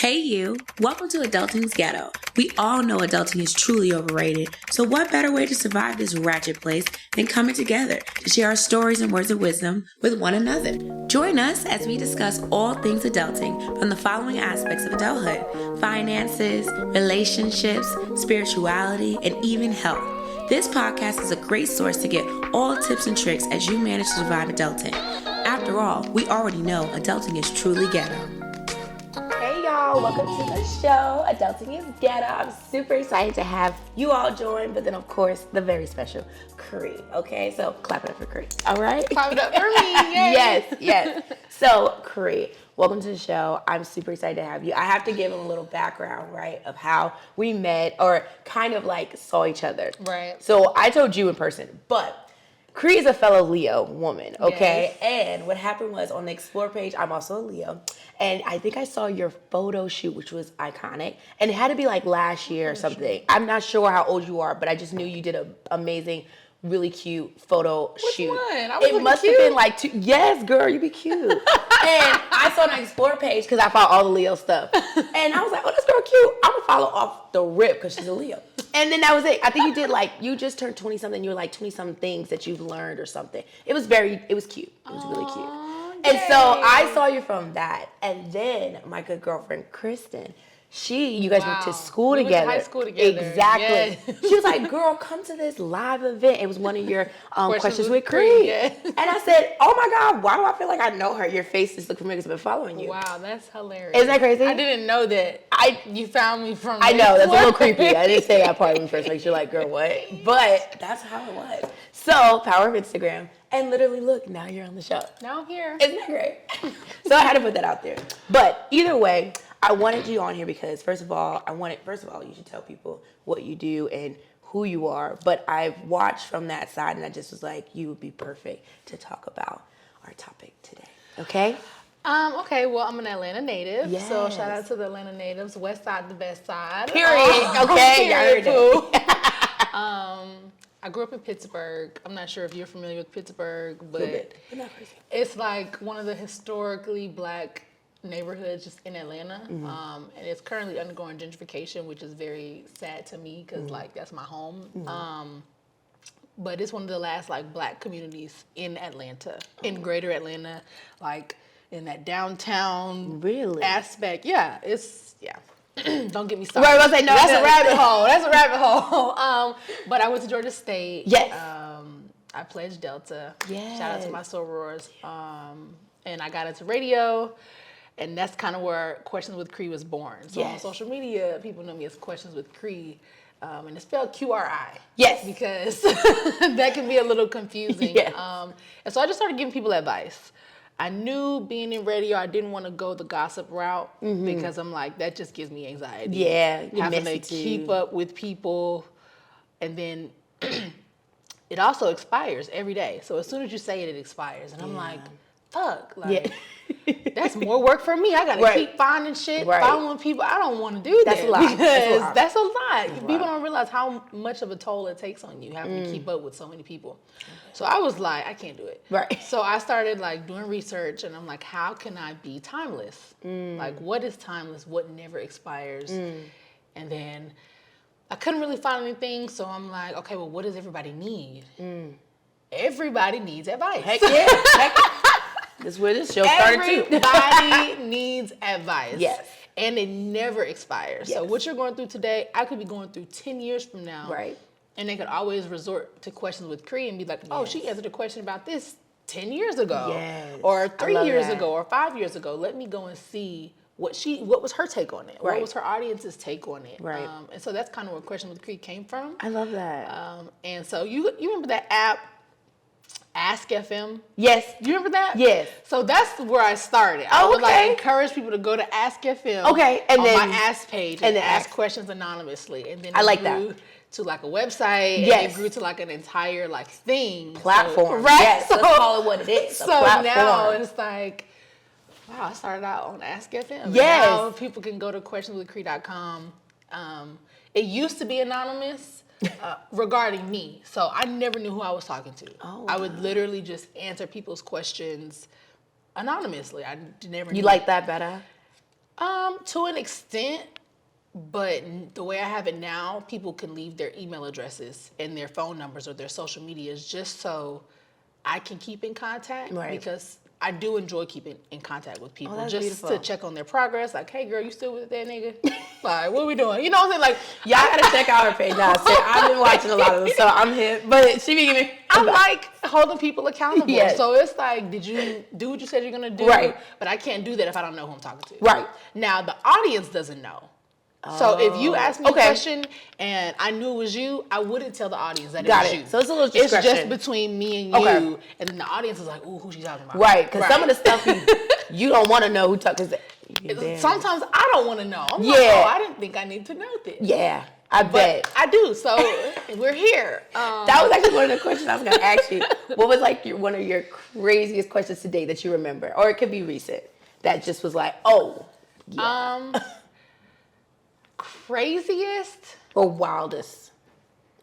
Hey you, welcome to Adulting's Ghetto. We all know adulting is truly overrated, so what better way to survive this ratchet place than coming together to share our stories and words of wisdom with one another. Join us as we discuss all things adulting from the following aspects of adulthood: finances, relationships, spirituality, and even health. This podcast is a great source to get all tips and tricks as you manage to survive adulting. After all, we already know adulting is truly ghetto. Hey y'all, welcome to the show, Adulting is Ghetto. I'm super excited to have you all join, but then of course, the very special Qri, okay? So clap it up for Qri, all right? Clap it up for me, yay. Yes. So Qri, welcome to the show. I'm super excited to have you. I have to give them a little background, right, of how we met or kind of like saw each other. Right. So I told you in person, but Qri is a fellow Leo woman, okay? Yes. And what happened was on the Explore page, I'm also a Leo, and I think I saw your photo shoot, which was iconic, and it had to be like last year or something. I'm not sure how old you are, but I just knew you did an amazing, really cute photo shoot. Which one? I was it must cute. have been like yes, girl, you be cute. And I saw the Explore page because I found all the Leo stuff, and I was like, oh, this girl cute. I'm gonna follow off the rip because she's a Leo. And then that was it. I think you did you just turned 20 something. You were like 20 something things that you've learned or something. It was cute. It was really cute. And so I saw you from that. And then my good girlfriend, Kristen, you guys went to school together. Went to high school together. Exactly. Yes. She was like, girl, come to this live event. It was one of your Questions with Qri. Qri. Yeah. And I said, oh my God, why do I feel like I know her? Your face is looking familiar because I've been following you. Wow, that's hilarious. Isn't that crazy? I didn't know that you found me from I know, that's a little Explore. creepy. I didn't say that part when first, like, you're like, girl, what? But that's how it was. So, power of Instagram. And literally, look, now you're on the show. Now I'm here. Isn't that great? So I had to put that out there. But either way, I wanted you on here because, first of all, you should tell people what you do and who you are. But I've watched from that side, and I just was like, you would be perfect to talk about our topic today. Okay? Okay, well, I'm an Atlanta native. Yes. So shout out to the Atlanta natives. West side, the best side. Period. Okay, y'all heard that. I grew up in Pittsburgh. I'm not sure if you're familiar with Pittsburgh, but it's like one of the historically black neighborhoods just in Atlanta. And it's currently undergoing gentrification, which is very sad to me because that's my home. But it's one of the last black communities in Atlanta, in greater Atlanta, in that downtown aspect. Yeah, don't get me started. Right, I was like, no, that's a rabbit hole. That's a rabbit hole. But I went to Georgia State. Yes. I pledged Delta. Yes. Shout out to my sorors. And I got into radio. And that's kind of where Questions with Qri was born. So on social media, people know me as Questions with Qri. And it's spelled Qri. Yes. Because that can be a little confusing. Yes. And so I just started giving people advice. I knew being in radio, I didn't want to go the gossip route because I'm like, that just gives me anxiety. Yeah. Having to keep up with people. And then it also expires every day. So as soon as you say it, it expires. And I'm like, fuck. That's more work for me. I got to keep finding shit, following people. I don't want to do that. That's a lot. Because that's a lot. People don't realize how much of a toll it takes on you having to keep up with so many people. So I was like, I can't do it. Right. So I started doing research and I'm like, how can I be timeless? What is timeless? What never expires? And then I couldn't really find anything. So I'm like, okay, well, what does everybody need? Everybody needs advice. Heck yeah. That's where this show started too. Everybody needs advice. Yes. And it never expires. Yes. So what you're going through today, I could be going through 10 years from now. Right. And they could always resort to Questions with Qri and be like, oh, she answered a question about this 10 years ago. Yes. Or 3 years ago or 5 years ago. Let me go and see what was her take on it? Right. What was her audience's take on it? Right. And so that's kind of where Questions with Qri came from. I love that. And so you remember that app, Ask FM? Yes. Do you remember that? Yes. So that's where I started. I would encourage people to go to Ask FM. Okay. And on then my Ask page and ask questions anonymously. And then I like grew to a website. Yes. And it grew to an entire thing. Platform. So, right. Yes. Let's call it what it is. So now it's wow, I started out on Ask FM. Yes. And now people can go to questionswithqri.com. It used to be anonymous. Regarding me. So I never knew who I was talking to. Oh, wow. I would literally just answer people's questions anonymously. I never knew. You like that better? To an extent, but the way I have it now, people can leave their email addresses and their phone numbers or their social medias just so I can keep in contact. Right. Because I do enjoy keeping in contact with people. That's just beautiful. to check on their progress. Like, hey girl, you still with that nigga? Like, what we doing? You know what I'm saying? Like, Y'all gotta check out her page now. So I've been watching a lot of them, so I'm hip. But she be giving. I like holding people accountable. Yes. So it's like, did you do what you said you're gonna do? Right. But I can't do that if I don't know who I'm talking to. Right. Now the audience doesn't know. So if you ask me a question and I knew it was you, I wouldn't tell the audience that it was you. So it's a little discretion. It's just between me and you, and then the audience is like, ooh, who's she talking about? Right, because some of the stuff you don't want to know who talking. Sometimes I don't want to know. I'm like, I didn't think I need to know this. Yeah, I bet. I do, so we're here. That was actually one of the questions I was going to ask you. What was like one of your craziest questions today that you remember? Or it could be recent. That just was like, oh. Yeah. Craziest? Or wildest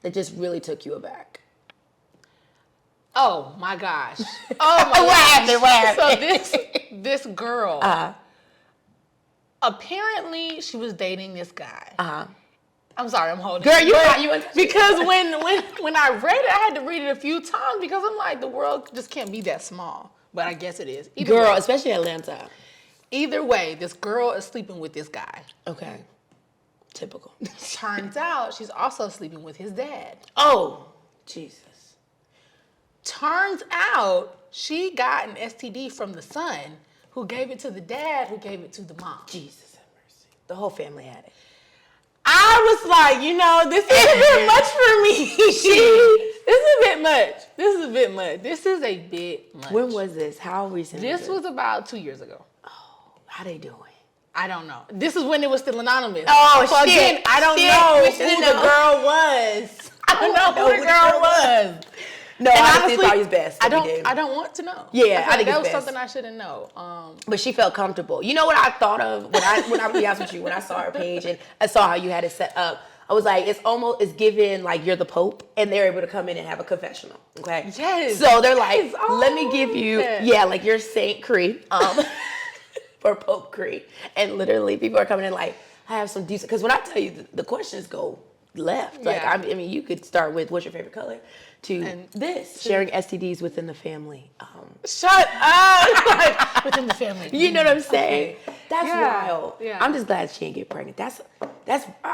that just really took you aback? Oh my gosh. Oh my gosh. What happened? So this girl, apparently she was dating this guy. I'm sorry, I'm holding Girl, it. Because when I read it, I had to read it a few times because I'm like, the world just can't be that small. But I guess it is. Girl, especially Atlanta. Either way, this girl is sleeping with this guy. Okay. Typical. Turns out she's also sleeping with his dad. Oh, Jesus. Turns out she got an STD from the son, who gave it to the dad, who gave it to the mom. Jesus have mercy. The whole family had it. I was like, this is a bit much for me. This is a bit much. This is a bit much. When was this? How recent? This was about 2 years ago. Oh, how they doing? I don't know. This is when it was still anonymous. Oh, so shit. Again, I don't know who the girl was. I don't know who the girl was. No, and honestly, it's probably best. I don't want to know. Yeah, I think that was it's best. something I shouldn't know. But she felt comfortable. You know what I thought of when I be honest with you, when I saw her page and I saw how you had it set up, I was like, it's given like you're the Pope and they're able to come in and have a confessional. Okay. Yes. So they're like, let me give you, like you're Saint Qri, for Pope Qri, and literally people are coming in like, I have some decent. Because when I tell you the questions go left, like I mean, you could start with what's your favorite color, to sharing STDs within the family. Shut up. Within the family. You know what I'm saying? Okay. That's wild. Yeah. I'm just glad she didn't get pregnant. That's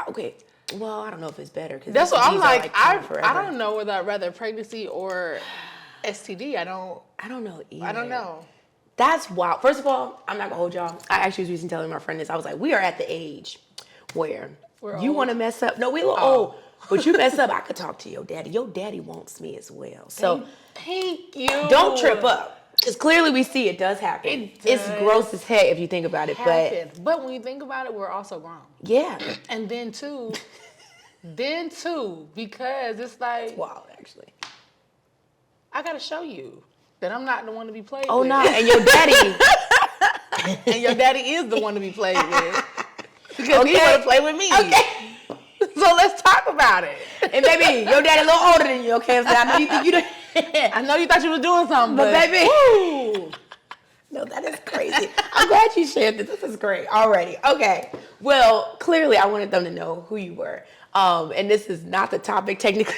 okay. Well, I don't know if it's better because that's what I'm like. I don't know whether I'd rather pregnancy or STD. I don't know either. I don't know. That's wild. First of all, I'm not gonna hold y'all. I actually was recently telling my friend this. I was like, we are at the age where you want to mess up. No, we a little old, but you mess up. I could talk to your daddy. Your daddy wants me as well. So thank you. Don't trip up. Because clearly we see it does happen. It's gross as heck if you think about it. But when you think about it, we're also grown. Yeah. And then too, because it's like... It's wild, actually. I got to show you that I'm not the one to be played with. Oh, no. And your daddy... And your daddy is the one to be played with. Because he want to play with me. Okay. So let's talk about it. And baby, your daddy a little older than you, okay? So I know you think you I know you thought you was doing something, but baby. Woo. No, that is crazy. I'm glad you shared this. This is great already. Okay. Well, clearly I wanted them to know who you were. And this is not the topic technically.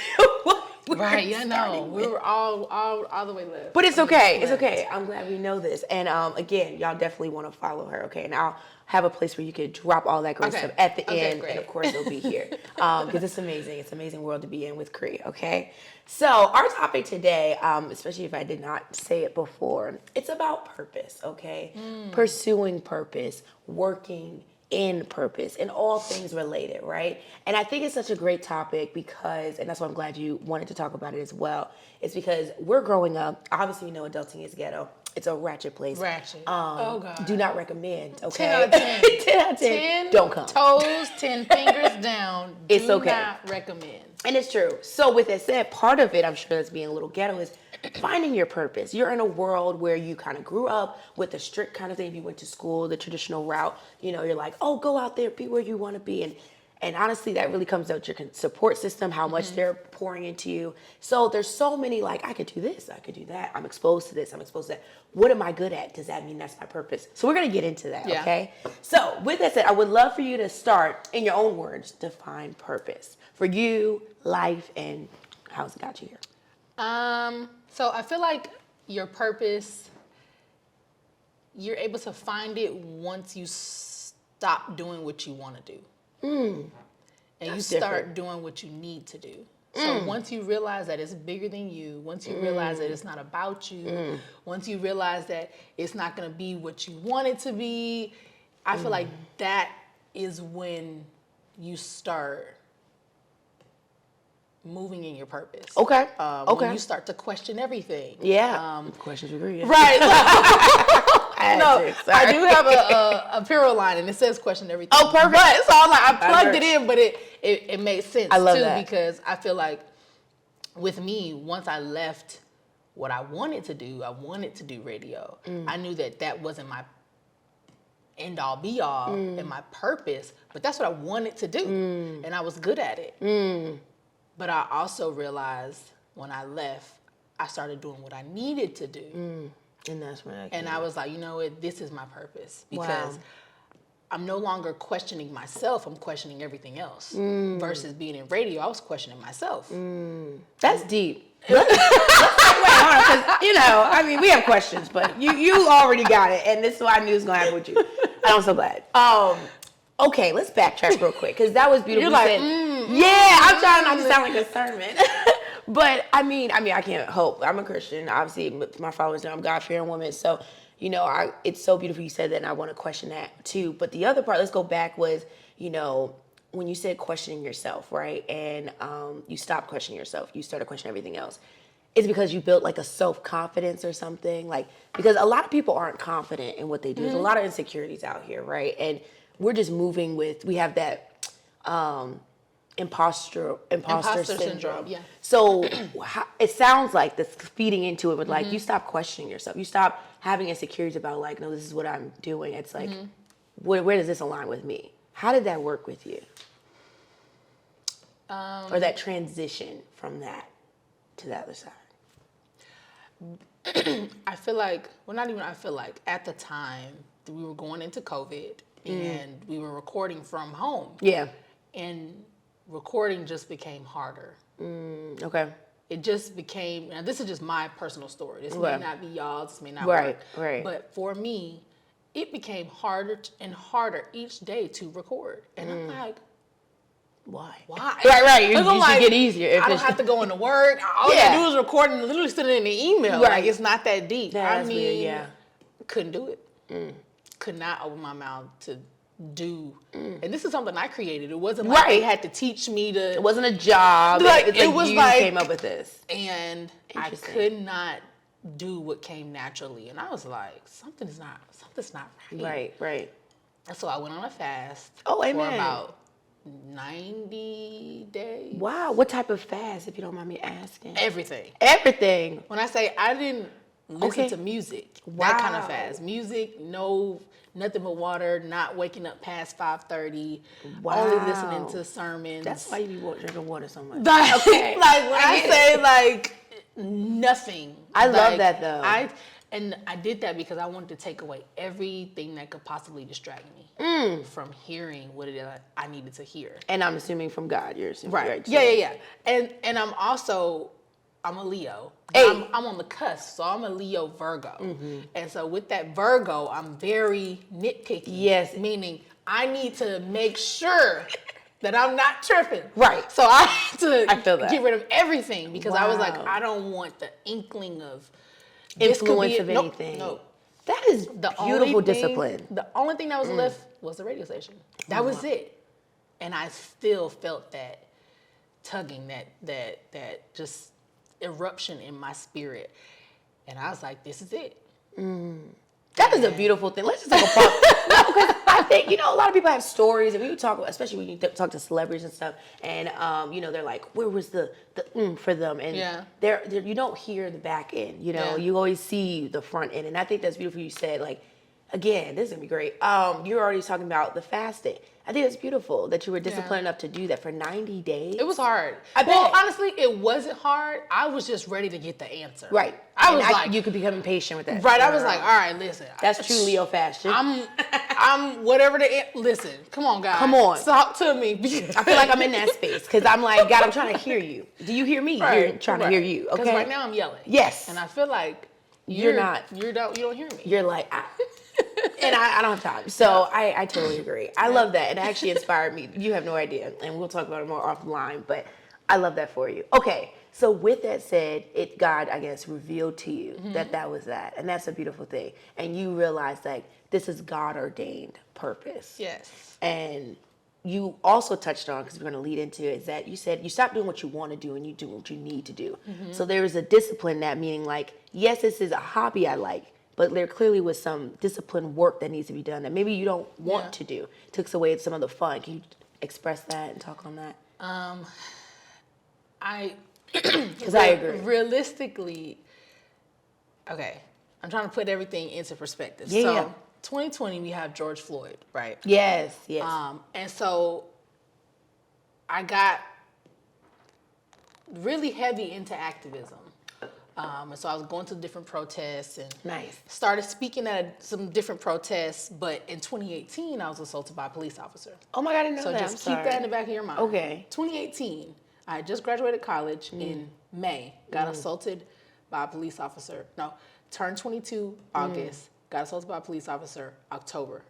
Right, yeah, no. We were all the way left. But it's okay. It's okay. I'm glad we know this. And again, y'all definitely want to follow her, okay? And I'll have a place where you could drop all that great stuff at the end. Great. And of course it'll be here. Because it's amazing. It's an amazing world to be in with Qri, okay? So our topic today, especially if I did not say it before, it's about purpose, okay? Pursuing purpose, working in purpose, and all things related, right? And I think it's such a great topic because, and that's why I'm glad you wanted to talk about it as well, it's because we're growing up, obviously you know adulting is ghetto. It's a ratchet place. Ratchet. Oh, God. Do not recommend, okay? 10 out of 10. 10 out of 10. Don't come. Toes, 10 fingers down. It's okay. Do not recommend. And it's true. So with that said, part of it, I'm sure that's being a little ghetto, is finding your purpose. You're in a world where you kind of grew up with a strict kind of thing. If you went to school, the traditional route, you know, you're like, oh, go out there, be where you want to be. And And honestly, that really comes out to your support system, how much they're pouring into you. So there's so many, like, I could do this, I could do that. I'm exposed to this, I'm exposed to that. What am I good at? Does that mean that's my purpose? So we're going to get into that, okay? So with that said, I would love for you to start, in your own words, define purpose. For you, life, and how's it got you here? So I feel like your purpose, you're able to find it once you stop doing what you want to do. And you start doing what you need to do. So once you realize that it's bigger than you, once you realize that it's not about you, once you realize that it's not going to be what you want it to be, I feel like that is when you start moving in your purpose. Okay. When you start to question everything. Yeah. Questions with Qri. Right. I do have a apparel line and it says question everything. Oh, perfect. But, so I'm like, I plugged it in, but it made sense I love too that. because I feel like with me, once I left what I wanted to do radio. I knew that wasn't my end all be all and my purpose, but that's what I wanted to do. And I was good at it. But I also realized when I left, I started doing what I needed to do. And that's when I was like, you know what, this is my purpose. Because I'm no longer questioning myself, I'm questioning everything else. Versus being in radio, I was questioning myself. That's deep. Let's wait, hold on, because, you know, I mean, we have questions, but you already got it, and this is what I knew was going to happen with you. And I'm so glad. Okay, let's backtrack real quick, because that was beautiful. You're like, yeah, I'm trying not to sound like a sermon. But, I mean, I can't hope. I'm a Christian. Obviously, my followers know I'm a God-fearing woman. So, you know, it's so beautiful you said that, and I want to question that, too. But the other part, let's go back, was, you know, when you said questioning yourself, right? And you stopped questioning yourself. You started questioning everything else. Is it because you built, like, a self-confidence or something? Like, because a lot of people aren't confident in what they do. There's a lot of insecurities out here, right? And we're just moving we have that imposter syndrome. Yeah. So it sounds like this feeding into it with like, you stop questioning yourself. You stop having insecurities about like, no, this is what I'm doing. It's like, where does this align with me? How did that work with you? Or that transition from that to the other side? I feel like, at the time, we were going into COVID and we were recording from home. Yeah. And recording just became harder. Okay. It just became, now this is just my personal story. This may not be y'all's, this may not Right, work. right. But for me, it became harder and harder each day to record. And I'm like, why? Right. You should get easier. I don't have to go into work. All I do is record and literally send it in the email. Right. Like, it's not that deep. That's weird, couldn't do it. Could not open my mouth to do. And this is something I created. It wasn't like they had to teach me to. It wasn't a job. Like, it was you came up with this. And I could not do what came naturally. And I was like, something's not right. Right. And so I went on a fast for about 90 days. Wow. What type of fast, if you don't mind me asking? Everything. When I say I didn't listen to music, that kind of fast. Music, nothing but water, not waking up past 5:30. Wow. Only listening to sermons. That's why you be drinking water so much. Like when I say like nothing. I love that though. I did that because I wanted to take away everything that could possibly distract me from hearing what it is I needed to hear. And I'm assuming from God. You're assuming, right? So. Yeah. And I'm a Leo. I'm on the cusp, so I'm a Leo Virgo. And so with that Virgo, I'm very nitpicky. Yes. Meaning I need to make sure that I'm not tripping. Right. So I had to feel that. get rid of everything because I was like, I don't want the inkling of influence of anything. No. That is the beautiful discipline. The only thing that was left was the radio station. That was it. And I still felt that tugging, that just eruption in my spirit. And I was like, this is it. That is a beautiful thing. Let's just take a pause. No, because I think, a lot of people have stories, and when you talk, especially when you talk to celebrities and stuff, and, they're like, where was the for them? And you don't hear the back end, you always see the front end. And I think that's beautiful you said, like, again, this is going to be great. You're already talking about the fasting. I think it's beautiful that you were disciplined enough to do that for 90 days. It was hard. Well, honestly, it wasn't hard. I was just ready to get the answer. Right. I was like, you could become impatient with that. Right. I was like, all right, listen. That's true Leo fashion. I'm whatever listen, come on, guys. Come on. Talk to me. I feel like I'm in that space because I'm like, God, I'm trying to hear you. Do you hear me? Right. You're trying to hear you. Okay. Because right now I'm yelling. Yes. And I feel like you don't hear me. You're like, and I don't have time. So I totally agree. I love that. It actually inspired me. You have no idea. And we'll talk about it more offline, but I love that for you. Okay. So with that said, God, I guess, revealed to you that was that. And that's a beautiful thing. And you realize like this is God ordained purpose. Yes. And you also touched on, because we're going to lead into it, is that you said you stop doing what you want to do and you do what you need to do. So there is a discipline, that meaning like, yes, this is a hobby I like, but there clearly was some disciplined work that needs to be done that maybe you don't want to do. Takes away some of the fun. Can you express that and talk on that? Because I agree. Realistically, okay, I'm trying to put everything into perspective. Yeah, so 2020, we have George Floyd, right? Yes. And so I got really heavy into activism. And so I was going to different protests and started speaking at some different protests. But in 2018, I was assaulted by a police officer. Oh my God, I didn't know so that. So just keep that in the back of your mind. Okay. 2018, I had just graduated college in May, got assaulted by a police officer. No, turned 22 August, got assaulted by a police officer October.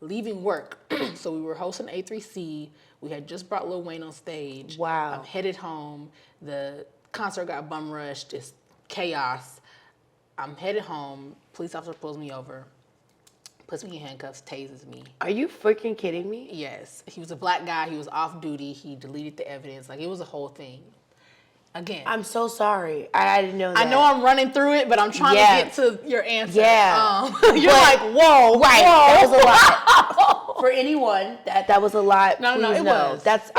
Leaving work, so we were hosting A3C. We had just brought Lil Wayne on stage. Wow. I'm headed home. The concert got bum rushed, just chaos. I'm headed home. Police officer pulls me over, puts me in handcuffs, tases me. Are you freaking kidding me? Yes. He was a black guy. He was off duty. He deleted the evidence. Like, it was a whole thing. Again. I'm so sorry. I didn't know that. I know I'm running through it, but I'm trying to get to your answer. Yeah. You're like, whoa, right. Whoa. That was a lot. For anyone, that was a lot. No, it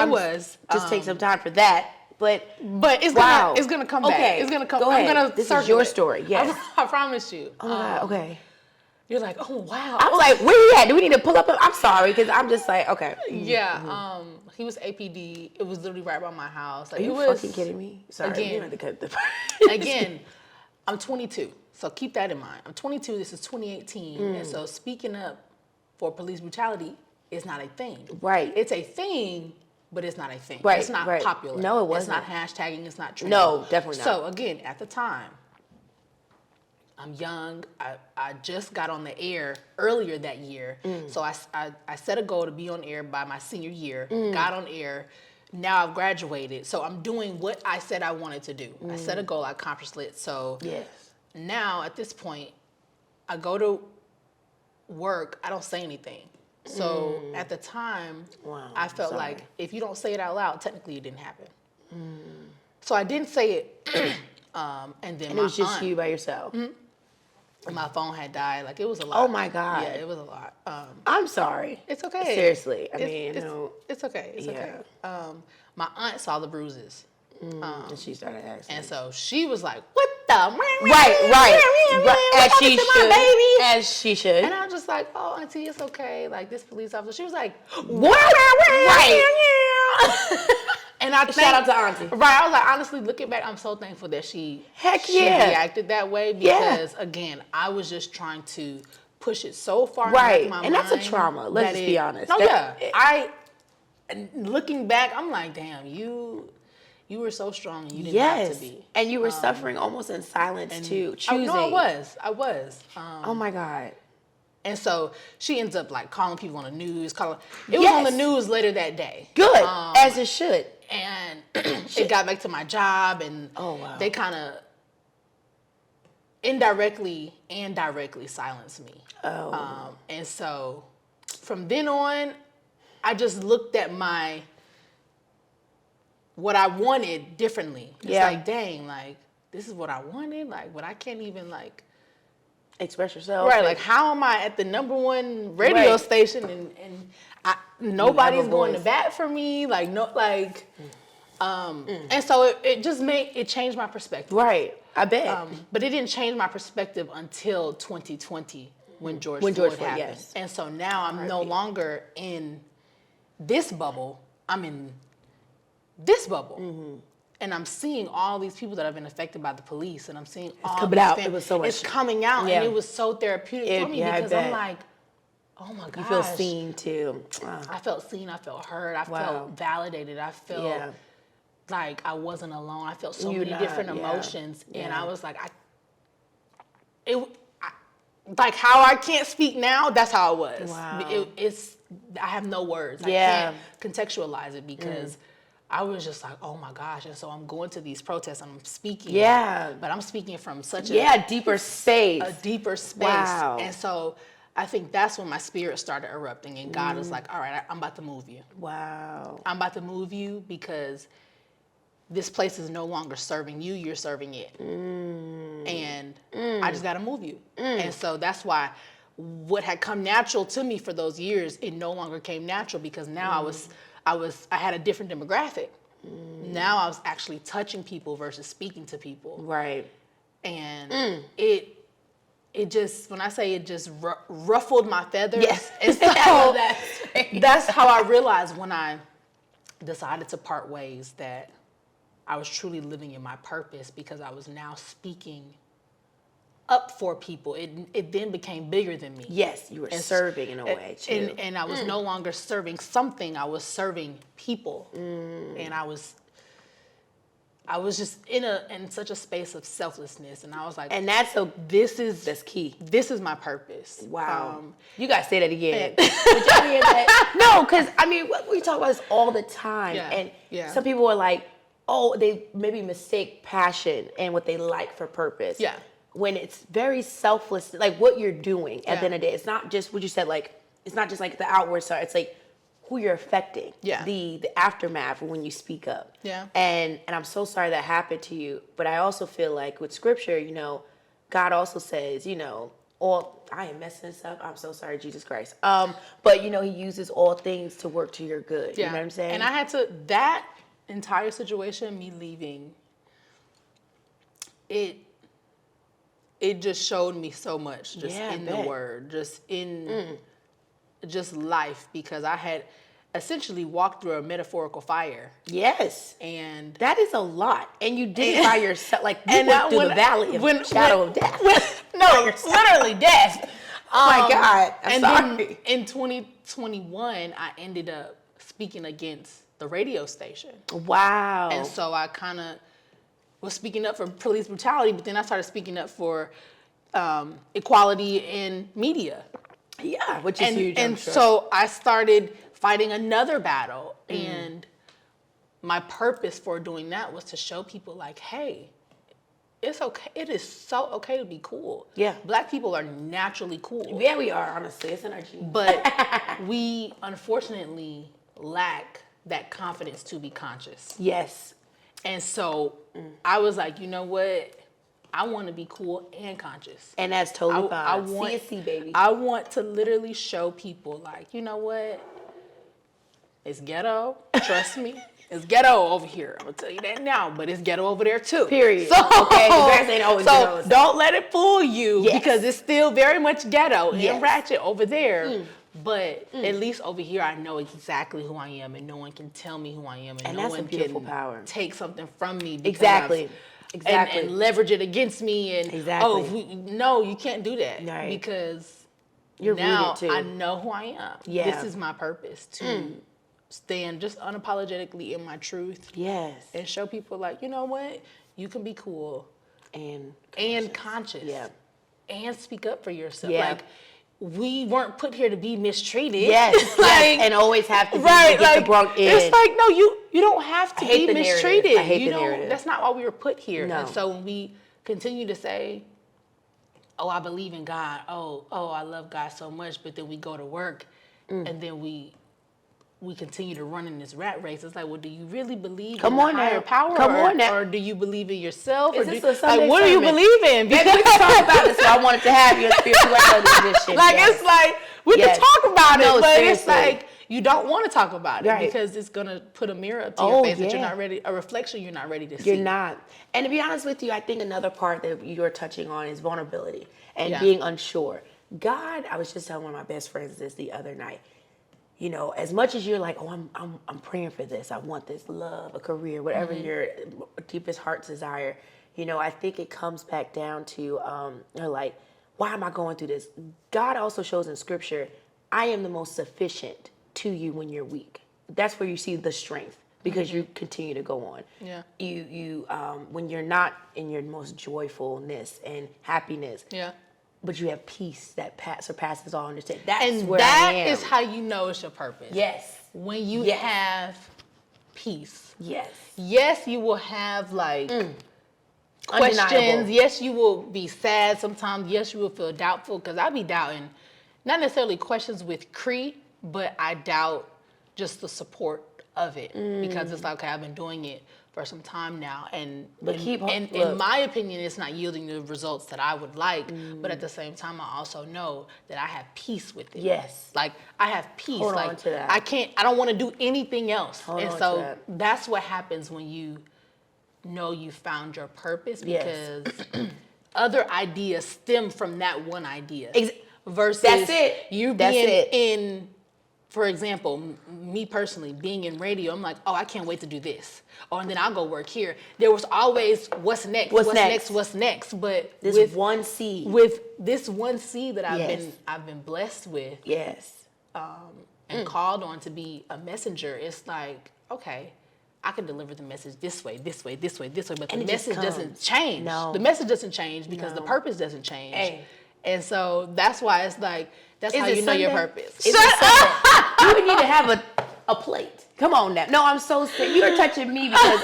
was. Just take some time for that. But it's gonna come back. Okay. It's gonna come. Go ahead. I'm gonna this circle is your it. story. Yes. I promise you. Oh my God. Okay. You're like, oh wow. I was like, where he at? Do we need to pull up? I'm sorry, because I'm just like, okay. Yeah. He was APD. It was literally right by my house. Like, Are you fucking kidding me? Sorry. Again, you had to cut the again, I'm 22, so keep that in mind. I'm 22. This is 2018, and so speaking up for police brutality is not a thing. Right. It's a thing, but it's not a thing. Right. It's not popular. No, it wasn't. It's not hashtagging. It's not trending. No, definitely not. So again, at the time, I'm young. I just got on the air earlier that year. So I set a goal to be on air by my senior year. Got on air. Now I've graduated. So I'm doing what I said I wanted to do. I set a goal. I accomplished it. So now at this point, I go to work. I don't say anything. So at the time, I felt like if you don't say it out loud, technically it didn't happen. So I didn't say it. And then it was just you by yourself. My phone had died. Like, it was a lot. Oh my God. Yeah, it was a lot. I'm sorry. It's okay. Seriously. I mean, it's okay. It's okay. My aunt saw the bruises. And she started asking. And so she was like, what the? Right. As she should. Baby? As she should. And I was just like, oh, auntie, it's okay. Like, this police officer. She was like, what? Right. And I shout out to auntie. Right. I was like, honestly, looking back, I'm so thankful that she reacted that way, because again, I was just trying to push it so far in my mind. And that's a trauma. Let's just be honest. Looking back, I'm like, damn, you were so strong and you didn't have to be. And you were suffering almost in silence too. Choosing. No, I was. Oh my God. And so she ends up like calling people on the news. It was on the news later that day. Good, as it should. And it got back to my job, and they kind of indirectly and directly silenced me. And so from then on, I just looked at what I wanted differently. It's like, dang, like, this is what I wanted. Like, but I can't even like express yourself. Right. Like, how am I at the #1 radio station and nobody's going to bat for me? Like, and so it changed my perspective. Right. I bet. But it didn't change my perspective until 2020, when George Floyd happened. Yes. And so now I'm no longer in this bubble. I'm in this bubble. And I'm seeing all these people that have been affected by the police, and I'm seeing all coming out. It was so much. It's coming out, and it was so therapeutic for me because I'm like, oh my gosh. You feel seen too. I felt seen. I felt heard. I felt validated. I felt like I wasn't alone. I felt so many different emotions, and I was like, like how I can't speak now. That's how it was. Wow. I have no words. I can't contextualize it because I was just like, oh my gosh. And so I'm going to these protests and I'm speaking. Yeah. But I'm speaking from such a deeper space. A deeper space. Wow. And so I think that's when my spirit started erupting and God was like, all right, I'm about to move you. Wow. I'm about to move you because this place is no longer serving you, you're serving it. And I just got to move you. And so that's why what had come natural to me for those years, it no longer came natural because now I had a different demographic. Now I was actually touching people versus speaking to people. Right. And it just, when I say it just ruffled my feathers. Yes. And so that's how I realized when I decided to part ways that I was truly living in my purpose because I was now speaking up for people. It then became bigger than me. Yes, you were serving in a way too. And I was no longer serving something, I was serving people. And I was just in such a space of selflessness, and I was like, and that's key. This is my purpose. Wow. You guys say that again. Did y'all hear that? No, because I mean, we talk about this all the time, and some people are like, oh, they maybe mistake passion and what they like for purpose. Yeah. When it's very selfless, like what you're doing at the end of the day, it's not just what you said. Like it's not just like the outward side. It's like who you're affecting. Yeah. The aftermath when you speak up. Yeah. And I'm so sorry that happened to you, but I also feel like with scripture, you know, God also says, you know, I am messing this up. I'm so sorry, Jesus Christ. But you know, He uses all things to work to your good. You know what I'm saying? And I had to that entire situation, me leaving, it just showed me so much just in the word, just in just life, because I had essentially walked through a metaphorical fire. Yes. And that is a lot. And you did it by yourself. Like you went through the valley of shadow of death. No, literally death. Oh my God. I'm sorry. Then in 2021, I ended up speaking against the radio station. Wow. And so I kind of was speaking up for police brutality, but then I started speaking up for equality in media. Yeah, which is huge. And so I started fighting another battle, and my purpose for doing that was to show people like, hey, it's okay. It is so okay to be cool. Yeah. Black people are naturally cool. Yeah, we are, honestly. It's in our genes. But we unfortunately lack that confidence to be conscious. Yes. And so I was like, you know what? I want to be cool and conscious. And that's totally fine. CSC, baby. I want to literally show people like, you know what? It's ghetto. Trust me. It's ghetto over here. I'm going to tell you that now, but it's ghetto over there too. Period. So, okay, grass ain't always ghetto. So don't let it fool you because it's still very much ghetto and ratchet over there. But at least over here, I know exactly who I am, and no one can tell me who I am, and no one can take something from me. Exactly. And leverage it against me. And no, you can't do that because you're now rooted too. I know who I am. Yeah. This is my purpose to stand just unapologetically in my truth. Yes. And show people like, you know what, you can be cool and conscious. Yeah. And speak up for yourself. Yeah. Like, we weren't put here to be mistreated. Yes, like, and always have to be to get the brunt in. It's like, no, you don't have to be mistreated. I hate the narrative. That's not why we were put here. No. And so when we continue to say, oh, I believe in God. Oh, I love God so much. But then we go to work and then we continue to run in this rat race. It's like, well, do you really believe in higher power? Or do you believe in yourself? Is this a Sunday what do you believe in? Maybe we can talk about this. So I wanted to have your spirituality edition. Like, it's like, we can talk about it, but it's like, you don't want to talk about it because it's going to put a mirror up to your face that you're not ready, a reflection you're not ready to see. You're not. And to be honest with you, I think another part that you're touching on is vulnerability and being unsure. God, I was just telling one of my best friends this the other night. You know, as much as you're like, oh, I'm praying for this. I want this love, a career, whatever your deepest heart's desire. You know, I think it comes back down to, like, why am I going through this? God also shows in Scripture, I am the most sufficient to you when you're weak. That's where you see the strength because you continue to go on. Yeah. You when you're not in your most joyfulness and happiness. Yeah. But you have peace that surpasses all understanding. That's and where that I am. is how you know it's your purpose. Yes. When you have peace. Yes. Yes, you will have like questions. Undeniable. Yes, you will be sad sometimes. Yes, you will feel doubtful because I'll be doubting, not necessarily questions with Qri, but I doubt just the support of it because it's like, okay, I've been doing it for some time now, and in my opinion, it's not yielding the results that I would like. But at the same time, I also know that I have peace with it. Yes, like I have peace. Hold like on to that. I don't want to do anything else. Hold and on so to that. that's what happens when you know you found your purpose, because other ideas stem from that one idea. Versus that's it. You being in. For example, me personally, being in radio, I'm like, oh, I can't wait to do this. And then I'll go work here. There was always, what's next? What's next? But with one seed. With this one seed that I've been blessed with. Yes. And called on to be a messenger, it's like, okay, I can deliver the message this way, but the message doesn't change. No. The message doesn't change because the purpose doesn't change. Hey. And so that's why it's like, that's how you know your purpose. You would need to have a plate. Come on now. No, I'm so sick. You're touching me because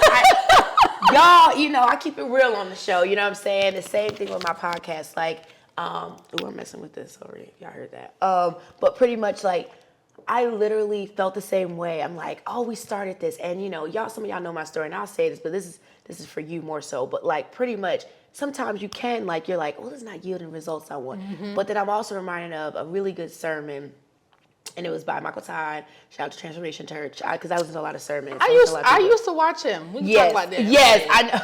y'all, you know, I keep it real on the show. You know what I'm saying? The same thing with my podcast. Like, I'm messing with this already. Y'all heard that. But pretty much like, I literally felt the same way. I'm like, oh, we started this. And you know, some of y'all know my story and I'll say this, but this is for you more so. But like pretty much, sometimes you can, like, you're like, oh, this is not yielding results I want. But then I'm also reminded of a really good sermon, and it was by Michael Todd. Shout out to Transformation Church, because I listen to a lot of sermons. I used to watch him. We can talk about that. Yes, I know.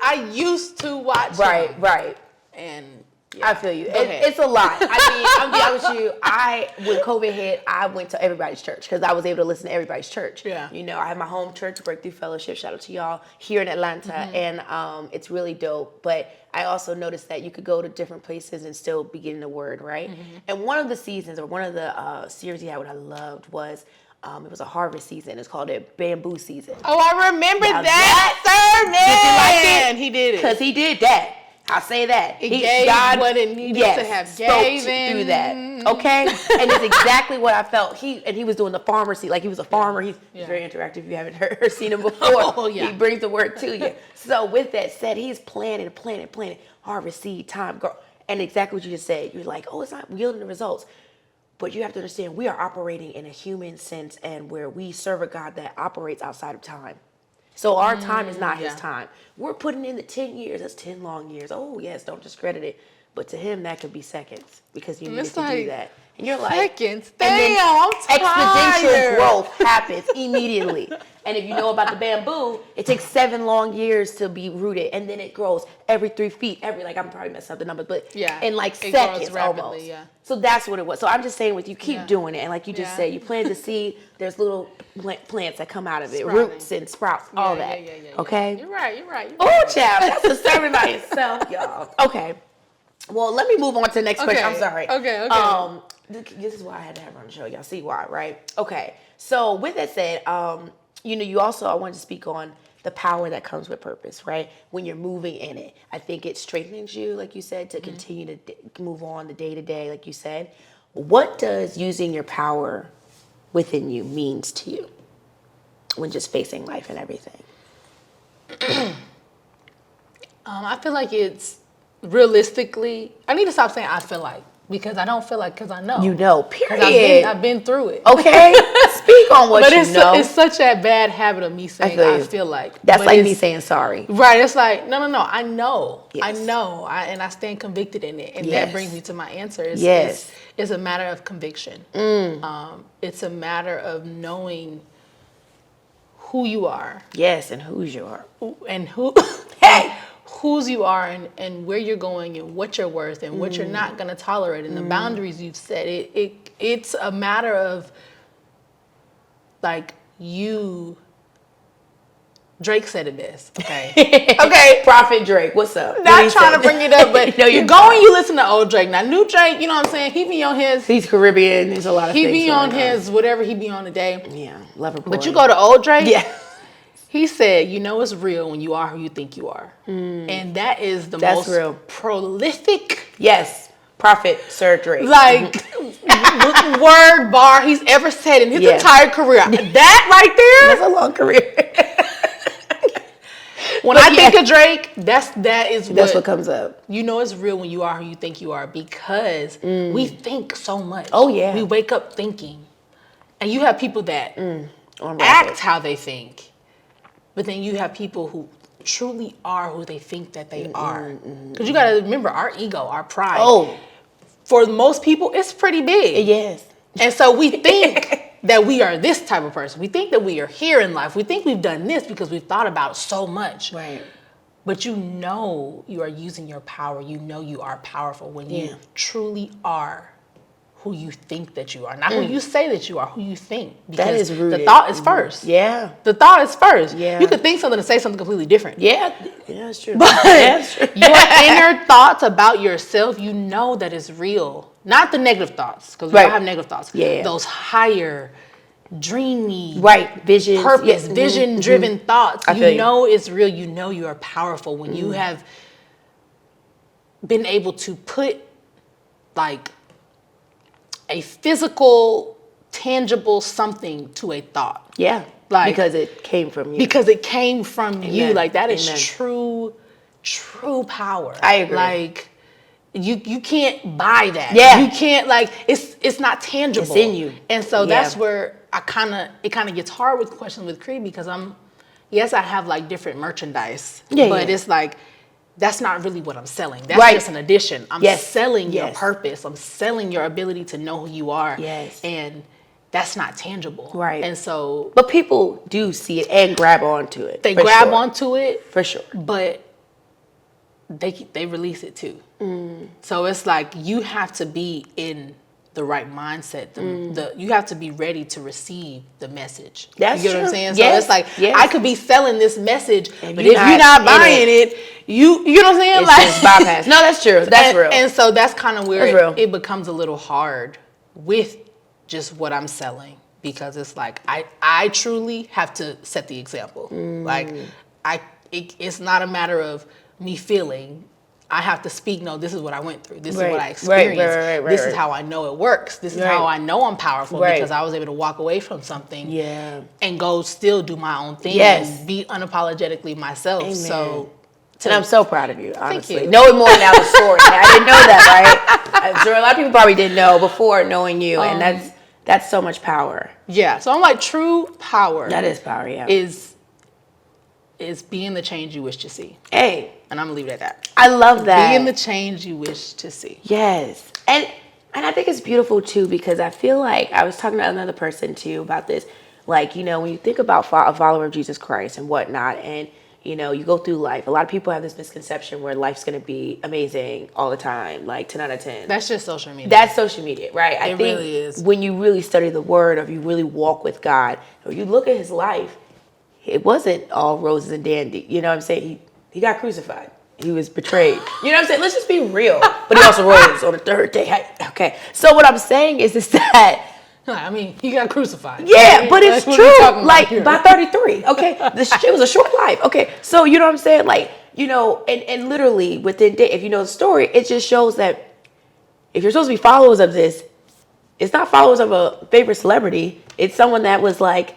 I used to watch him. Right. And I feel you. It's a lot. I mean, I'll be honest with you. When COVID hit, I went to everybody's church because I was able to listen to everybody's church. Yeah. You know, I have my home church, Breakthrough Fellowship. Shout out to y'all here in Atlanta, and it's really dope. But I also noticed that you could go to different places and still be getting the word, right? And one of the seasons, or one of the series he had, what I loved was. It was a harvest season. It's called a bamboo season. Oh, I remember that sermon. Did you like it? He did it. Because he did that. I'll say that. God what it needed to have spoke through that. Okay? And it's exactly what I felt. He was doing the farmer seat. Like he was a farmer. He's very interactive. If you haven't seen him before. He brings the word to you. So with that said, he's planting, harvest seed, time, grow. And exactly what you just said. You're like, oh, it's not yielding the results. But you have to understand, we are operating in a human sense, and where we serve a God that operates outside of time. So our time is not his time. We're putting in the 10 years. That's 10 long years. Oh, yes, don't discredit it. But to him, that could be seconds because you need to do that. And you're like, seconds. Damn, I'm tired. Exponential growth happens immediately. And if you know about the bamboo, it takes 7 long years to be rooted, and then it grows every 3 feet. Like I'm probably messing up the number, but in like seconds almost. Yeah. So that's what it was. So I'm just saying, with you keep doing it, and like you just said, you plant the seed. There's little plants that come out of it, roots and sprouts, all that. Okay. You're right. Oh, child, that's a sermon by itself, y'all. Okay. Well, let me move on to the next question. I'm sorry. Okay. This is why I had to have her on the show. Y'all see why, right? Okay. So with that said, you know, I wanted to speak on the power that comes with purpose, right? When you're moving in it, I think it strengthens you, like you said, to continue to move on the day to day, like you said. What does using your power within you means to you when just facing life and everything? I feel like it's realistically, I need to stop saying I feel like, because I don't feel like, because I know. You know, period. I've been through it. Okay? Speak on what you know. But it's such a bad habit of me saying I feel like. That's like me saying sorry. Right. It's like, no. I know. Yes. I know. And I stand convicted in it. And that brings me to my answer. It's a matter of conviction. It's a matter of knowing who you are. Yes, and whose you are. And who whose you are and where you're going and what you're worth and what you're not going to tolerate and the boundaries you've set. It's a matter of like you. Drake said it best. Okay. Okay. Prophet Drake, what's up? Not trying to bring it up, but no, you go and you listen to old Drake. Now, new Drake, you know what I'm saying? He be on his. He's Caribbean. There's a lot of things. He be on his whatever he be on today. Yeah, Lover Boy. But you go to old Drake. Yeah. He said, you know it's real when you are who you think you are. And that is the most real. Prolific. Yes. Prophet Sir Drake. Like, word bar he's ever said in his entire career. That right there. That's a long career. When I think of Drake, that's what comes up. You know it's real when you are who you think you are because we think so much. Oh, yeah. We wake up thinking. And you have people that act how they think. But then you have people who truly are who they think that they are. Because you got to remember, our ego, our pride, for most people, it's pretty big. Yes. And so we think that we are this type of person. We think that we are here in life. We think we've done this because we've thought about it so much. Right. But you know you are using your power. You know you are powerful when you truly are who you think that you are. Not who you say that you are, who you think. Because that is rooted. The thought is first. Yeah. The thought is first. Yeah. You could think something and say something completely different. Yeah. Yeah, that's true. But your inner thoughts about yourself, you know that is real. Not the negative thoughts, because we all have negative thoughts. Yeah. Those higher, dreamy, vision, purpose, vision-driven thoughts. You know it's real. You know you are powerful when you have been able to put like a physical, tangible something to a thought. Yeah. Like, because it came from you. Because it came from you. Like that is true power. I agree. Like you can't buy that. Yeah. You can't it's not tangible. It's in you. And so that's where it kind of gets hard with Questions with Qri because I have like different merchandise. Yeah. But it's like that's not really what I'm selling. That's just an addition. I'm selling your purpose. I'm selling your ability to know who you are. Yes. And that's not tangible. Right. And so but people do see it and grab onto it. They grab onto it. For sure. But they release it too. So it's like you have to be in the right mindset. You have to be ready to receive the message. That's you get true. What I'm saying? Yes. So it's like I could be selling this message, and but if you're not buying it, you know what I'm saying? It's like just bypass. No, that's true. That's real. And so that's kind of where it becomes a little hard with just what I'm selling because it's like I truly have to set the example. Like it's not a matter of me feeling. I have to speak, no, this is what I went through. This is what I experienced. This is how I know it works. This is how I know I'm powerful because I was able to walk away from something and go still do my own thing and be unapologetically myself. Amen. So, and I'm so proud of you, honestly. Thank you. Knowing more now the story. I didn't know that, right? I'm sure a lot of people probably didn't know before knowing you, and that's so much power. Yeah, so I'm like, true power. That is power, yeah. Is being the change you wish to see. Hey. And I'm gonna leave it at that. I love that. Being the change you wish to see. Yes. And I think it's beautiful too because I feel like I was talking to another person too about this. Like, you know, when you think about a follower of Jesus Christ and whatnot, and, you know, you go through life, a lot of people have this misconception where life's going to be amazing all the time, like 10 out of 10. That's just social media. That's social media, right? I think really is. When you really study the word or if you really walk with God, or you look at his life, it wasn't all roses and dandy. You know what I'm saying? He got crucified. He was betrayed. You know what I'm saying? Let's just be real. But he also rose on the third day. Okay. So what I'm saying is that... I mean, he got crucified. Yeah, but it's true. Like, by 33. Okay. It was a short life. Okay. So, you know what I'm saying? Like, you know, and literally within day, if you know the story, it just shows that if you're supposed to be followers of this, it's not followers of a favorite celebrity. It's someone that was like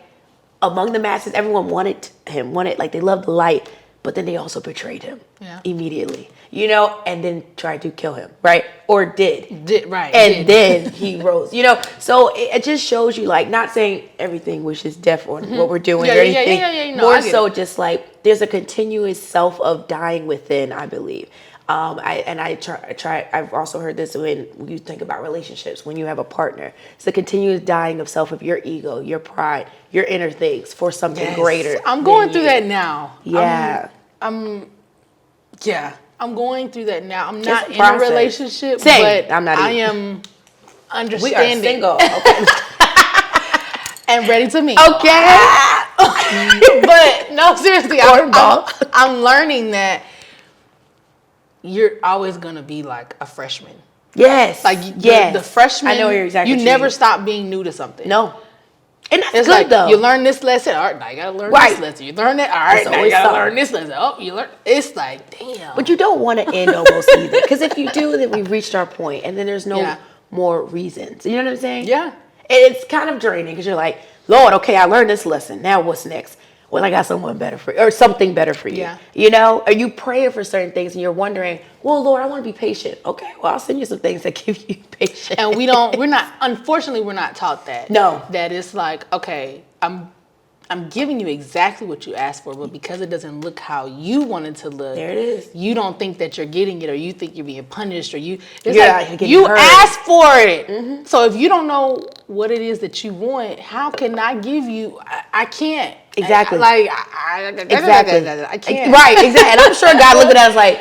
among the masses. Everyone wanted him, like they loved the light. But then they also betrayed him immediately, you know, and then tried to kill him, right? Or did. Then he rose, you know. So it just shows you, like, not saying everything wishes death on what we're doing or anything. More so just like there's a continuous self of dying within, I believe. I've also heard this when you think about relationships, when you have a partner, it's the continuous dying of self, of your ego, your pride, your inner things for something greater. I'm going through that now. Yeah. Yeah. I'm going through that now. I'm not in process. A relationship, Same. but I'm not I either. am understanding. We are single. Okay. And ready to meet. Okay. But no, seriously, I'm learning that you're always gonna be like a freshman. Yes. Like the freshman, I know you're exactly. You never stop being new to something. No. And that's it's good like, though. You learn this lesson. All right, now you gotta learn this lesson. You learn that. All right, now you gotta learn this lesson. Oh, you learn. It's like, damn. But you don't want to end almost either, because if you do, then we've reached our point, and then there's no more reasons. You know what I'm saying? Yeah. It's kind of draining because you're like, Lord, okay, I learned this lesson. Now what's next? Well, I got someone better for you, or something better for you. Yeah. You know? Are you praying for certain things and you're wondering, well, Lord, I want to be patient. Okay, well, I'll send you some things that give you patience. And unfortunately, we're not taught that. No. That it's like, okay, I'm giving you exactly what you asked for, but because it doesn't look how you want it to look, there it is. You don't think that you're getting it, or you think you're being punished, or you hurt. asked for it. Mm-hmm. So if you don't know what it is that you want, how can I give you? I can't. Exactly. I can't. Right, exactly. And I'm sure God looked at us like,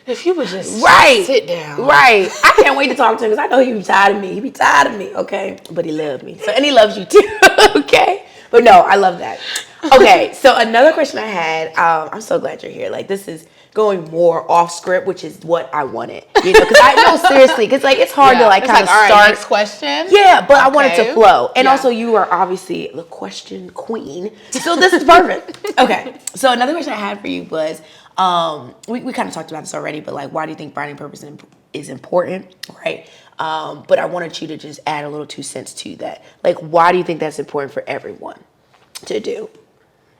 if you would just sit down. Right. I can't wait to talk to him because I know he be tired of me. He be tired of me, okay? But he loves me. And he loves you too, okay? But no, I love that. Okay, so another question I had, I'm so glad you're here. Like, this is going more off script, which is what I wanted. You know, because I know seriously, because like it's hard to like kind of start. All right, next question. Yeah, but I want it to flow. And also you are obviously the question queen. So this is perfect. Okay, so another question I had for you was, we kind of talked about this already, but like, why do you think finding purpose is important, right? But I wanted you to just add a little 2 cents to that. Like, why do you think that's important for everyone to do?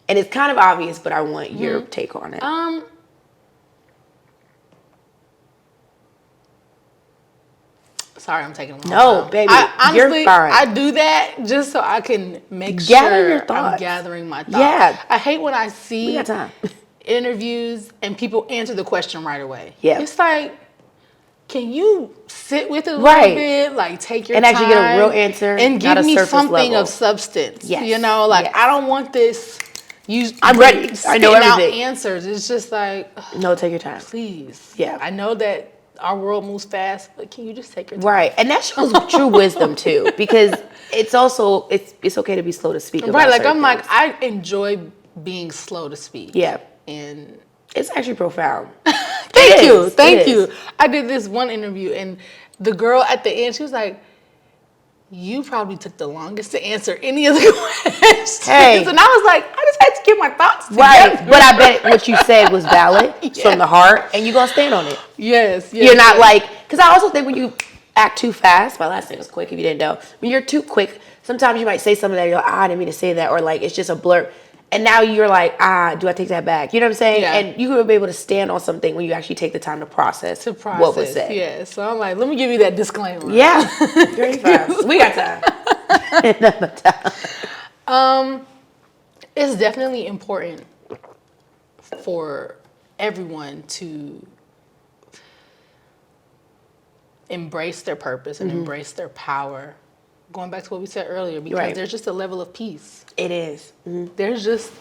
And it's kind of obvious, but I want your take on it. Sorry, I'm taking a long No, time. baby, Honestly, you're fine. I do that just so I can make Gather your sure thoughts. I'm gathering my thoughts. Yeah. I hate when I see We got time. interviews and people answer the question right away. Yeah. It's like, can you sit with it a little bit, like take your time, and actually get a real answer, and give me something level of substance. Yes. You know, like I don't want this. I'm ready. I know everything. Out answers. It's just like, no, take your time, please. Yeah, I know that our world moves fast, but can you just take your time? Right, and that shows true wisdom too, because it's also it's okay to be slow to speak. Right, like I'm like I enjoy being slow to speak. Yeah, and it's actually profound. Thank you. I did this one interview, and the girl at the end, she was like, you probably took the longest to answer any of the questions. Hey. And I was like, I just had to get my thoughts together. Right, but I bet what you said was valid from the heart, and you're going to stand on it. Yes. You're not like, because I also think when you act too fast, my last name was quick if you didn't know, when you're too quick, sometimes you might say something that you're like, I didn't mean to say that, or like it's just a blurb. And now you're like, do I take that back? You know what I'm saying? Yeah. And you're going to be able to stand on something when you actually take the time to process what was said. Yeah. So I'm like, let me give you that disclaimer. Yeah. Very fast. We got time. It's definitely important for everyone to embrace their purpose and embrace their power. Going back to what we said earlier, because there's just a level of peace. It is. Mm-hmm. There's just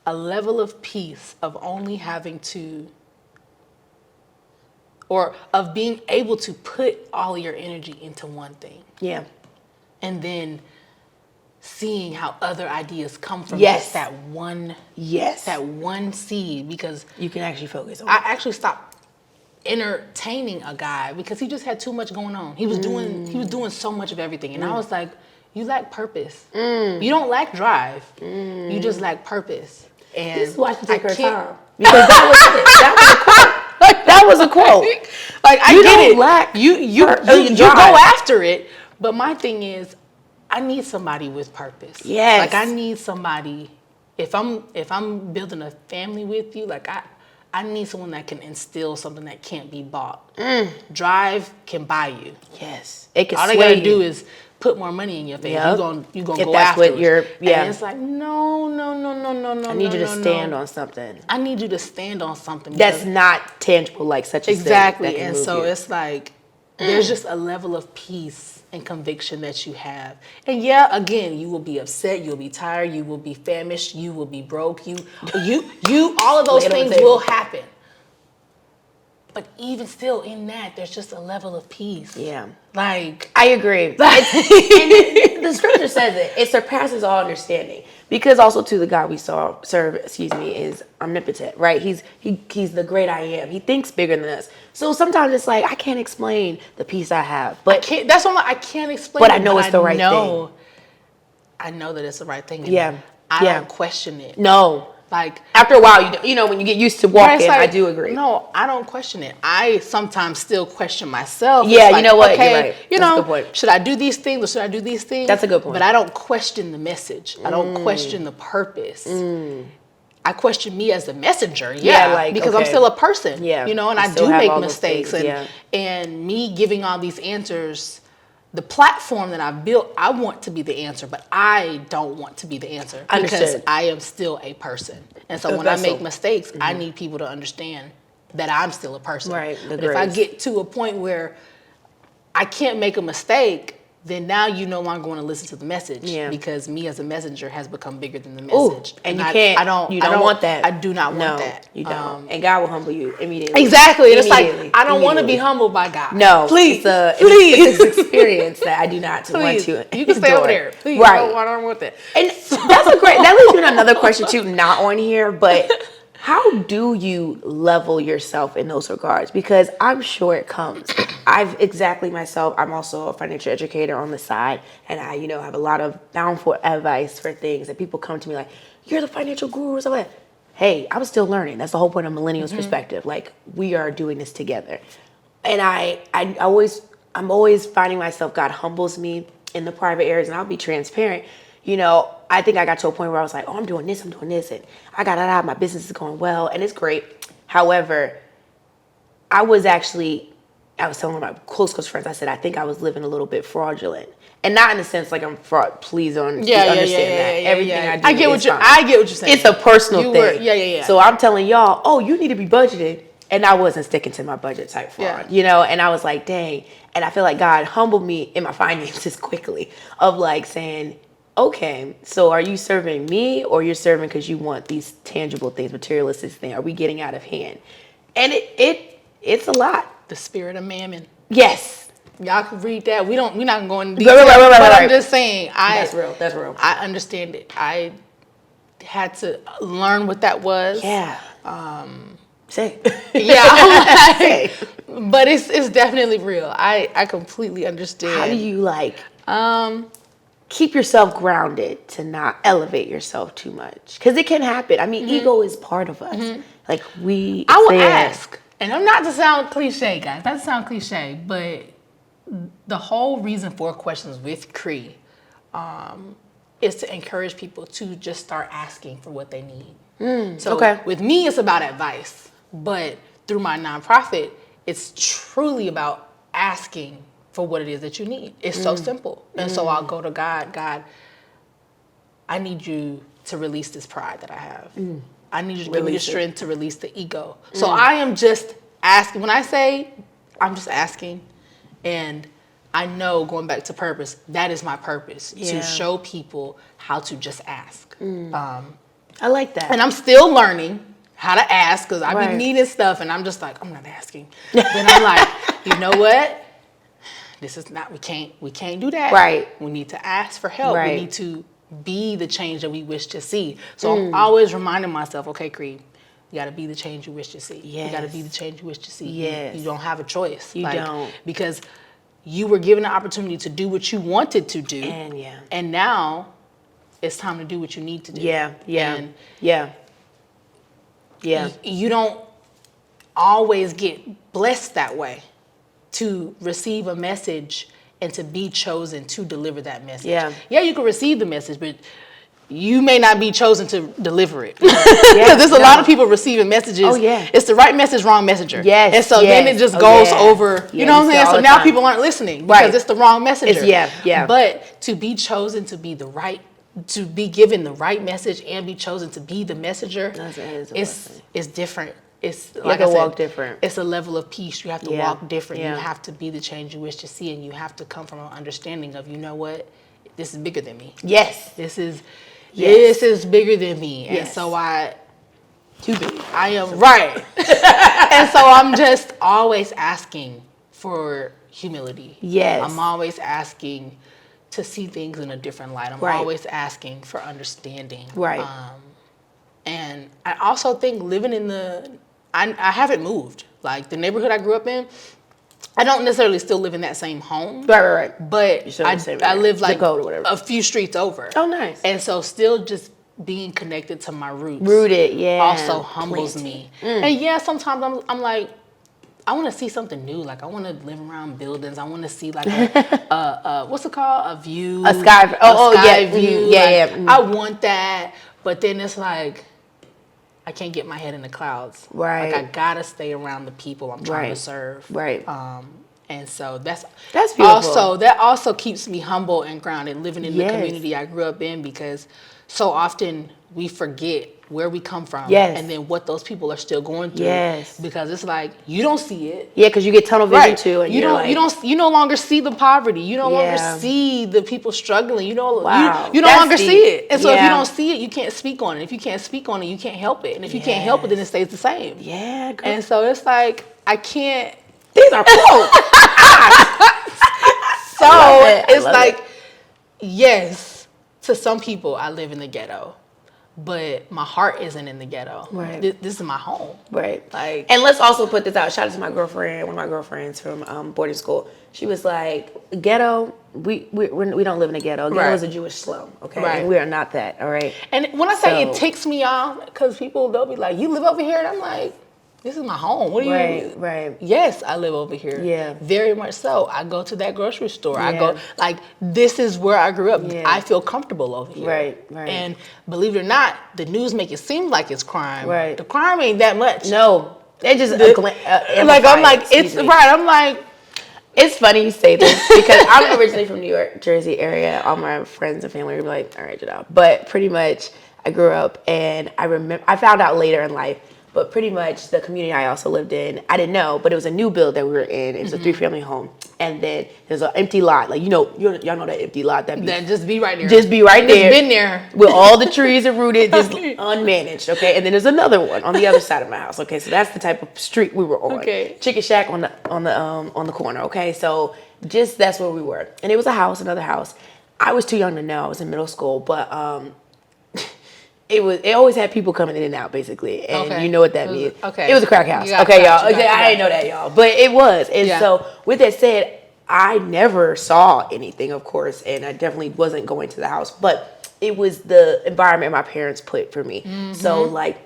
a level of peace of only having to, or of being able to put all your energy into one thing. Yeah. And then seeing how other ideas come from just that one seed, because you can actually focus on I actually stopped entertaining a guy because he just had too much going on. He was doing so much of everything, and I was like, you lack purpose. You don't lack drive. You just lack purpose. And this is why she take her time, because that was a quote. Like I you get don't it. Lack you go after it, but my thing is, I need somebody with purpose. Yes. Like I need somebody. If I'm building a family with you, like I need someone that can instill something that can't be bought. Drive can buy you. Yes, it can. All they gotta do is put more money in your face. Yep. You gonna if go that's after what you're. Yeah. And it's like no. I need you to stand on something. I need you to stand on something that's not tangible, like such a exactly. Thing. And so it's like there's just a level of peace and conviction that you have. And yeah, again, you will be upset, you'll be tired, you will be famished, you will be broke, you all of those things will happen. But even still in that, there's just a level of peace. Yeah. Like, I agree. And the scripture says it surpasses all understanding. Because also too, the God we serve, is omnipotent, right? He's the great I am. He thinks bigger than us. So sometimes it's like, I can't explain the peace I have. But that's what I can't explain. But I know it's the right thing. I know that it's the right thing. Yeah. I don't question it. No. Like, after a while, when you get used to walking, like, I do agree. No, I don't question it. I sometimes still question myself. Yeah, like, you know what? Okay, you're right. That's a good point. Should I do these things or should I do these things? That's a good point. But I don't question the message. I don't question the purpose. I question me as the messenger. Yeah, because I'm still a person. Yeah, and I do make mistakes. And me giving all these answers. The platform that I've built, I want to be the answer, but I don't want to be the answer because I am still a person. And so when I make mistakes, I need people to understand that I'm still a person. Right. But if I get to a point where I can't make a mistake, then now you no longer want to listen to the message because me as a messenger has become bigger than the message. And you can't. You don't want that. I do not want that. You don't. And God will humble you immediately. Exactly. And it's like, I don't want to be humbled by God. No. Please. It's an experience that I do not want to. You can stay over there. Please. Right. I don't want that. And that leads me to another question too, not on here, but how do you level yourself in those regards? Because I'm sure it comes. Myself, I'm also a financial educator on the side, and I, have a lot of bountiful advice for things that people come to me like, you're the financial guru or something. Hey, I was still learning. That's the whole point of millennials' perspective. Like, we are doing this together. And I'm always finding myself, God humbles me in the private areas, and I'll be transparent. I think I got to a point where I was like, oh, I'm doing this, and I got it out, my business is going well, and it's great. However, I was telling my close friends, I said, I think I was living a little bit fraudulent. And not in the sense like I'm fraud. Please don't understand that. Everything I do I get what you're saying. It's a personal thing. So I'm telling y'all, oh, you need to be budgeted. And I wasn't sticking to my budget type fraud, and I was like, dang. And I feel like God humbled me in my finances quickly of like saying, okay, so are you serving me or you're serving because you want these tangible things, materialistic things? Are we getting out of hand? And it's a lot. The spirit of mammon. Yes. Y'all can read that. We're not going to go into detail, but I'm just saying. That's real. I understand it. I had to learn what that was. Yeah. Say. Yeah. But it's definitely real. I completely understand. How do you keep yourself grounded to not elevate yourself too much? Because it can happen. I mean, ego is part of us. Like I will ask. And I'm not to sound cliche, guys. Not to sound cliche, but the whole reason for Questions with Qri is to encourage people to just start asking for what they need. With me, it's about advice. But through my nonprofit, it's truly about asking for what it is that you need. It's so simple. And so I'll go to God. God, I need you to release this pride that I have. I need you to give me the strength to release the ego. So I am just asking. When I say I'm just asking, and I know, going back to purpose, that is my purpose, to show people how to just ask. I like that. And I'm still learning how to ask because I've been needing stuff, and I'm just like, I'm not asking. Then I'm like, you know what? This is not, we can't do that. Right. We need to ask for help. We need to be the change that we wish to see. So I'm always reminding myself, okay, Qri, you got to be the change you wish to see. Yes. You got to be the change you wish to see. Yes. You don't have a choice. You don't. Because you were given the opportunity to do what you wanted to do. And now it's time to do what you need to do. You don't always get blessed that way to receive a message and to be chosen to deliver that message. Yeah, you can receive the message, but you may not be chosen to deliver it. Because there's a lot of people receiving messages. Oh, yeah. It's the right message, wrong messenger. Yes. And so then it just goes over, you know what I'm saying? So now people aren't listening because it's the wrong messenger. But to be chosen to be to be given the right message and be chosen to be the messenger, it's different. It's like I said, walk different. It's a level of peace. You have to walk different. You have to be the change you wish to see, and you have to come from an understanding of, you know what, this is bigger than me. Yes. This is bigger than me. And so Too big. I am right. And so I'm just always asking for humility. Yes. I'm always asking to see things in a different light. I'm always asking for understanding. Right. And I also think living in I haven't moved. Like the neighborhood I grew up in, I don't necessarily still live in that same home. Right. But I live like a few streets over. Oh, nice. And so still just being connected to my roots. Rooted, yeah. Also humbles me. And yeah, sometimes I'm like, I want to see something new. Like I want to live around buildings. I want to see like a what's it called? A view. A sky view. I want that. But then it's like, I can't get my head in the clouds. Right. Like I gotta stay around the people I'm trying to serve. Right. And so that's beautiful. That also keeps me humble and grounded living in the community I grew up in, because so often we forget where we come from and then what those people are still going through. Yes. Because it's like you don't see it. Yeah, because you get tunnel vision too, and you no longer see the poverty. You no longer see the people struggling. You no longer see it. And so if you don't see it, you can't speak on it. If you can't speak on it, you can't help it. And if you can't help it, then it stays the same. Yeah. Girl. And so it's like I can't. These are quotes. So it's like, yes, to some people I live in the ghetto, but my heart isn't in the ghetto. Right. This is my home. Right. Like, and let's also put this out. Shout out to my girlfriend, one of my girlfriends from boarding school. She was like, ghetto, we don't live in a ghetto. Ghetto is a Jewish slum, okay? Right. And we are not that, all right? And when I say it ticks me off, because they'll be like, you live over here? And I'm like, this is my home. What do you? Right. Yes, I live over here. Yeah. Very much so. I go to that grocery store. Yeah. I go, like, this is where I grew up. Yeah. I feel comfortable over here. Right. And believe it or not, the news make it seem like it's crime. Right. The crime ain't that much. No. They just I'm like, it's funny you say this because I'm originally from New York, Jersey area. All my friends and family were like, all right, Janelle. But pretty much I grew up and I found out later in life, but pretty much the community I also lived in, I didn't know, but it was a new build that we were in. It was a 3-family home. And then there's an empty lot. Like, y'all know that empty lot. That just be right there. Just be right there. Just been there. With all the trees are rooted, just unmanaged, okay? And then there's another one on the other side of my house, okay? So that's the type of street we were on. Okay. Chicken shack on the corner, okay? So just that's where we were. And it was another house. I was too young to know. I was in middle school, but it always had people coming in and out, basically. And you know what that means. Okay. It was a crack house. Okay, y'all. I didn't know that, y'all. But it was. And so with that said, I never saw anything, of course, and I definitely wasn't going to the house. But it was the environment my parents put for me. Mm-hmm. So, like,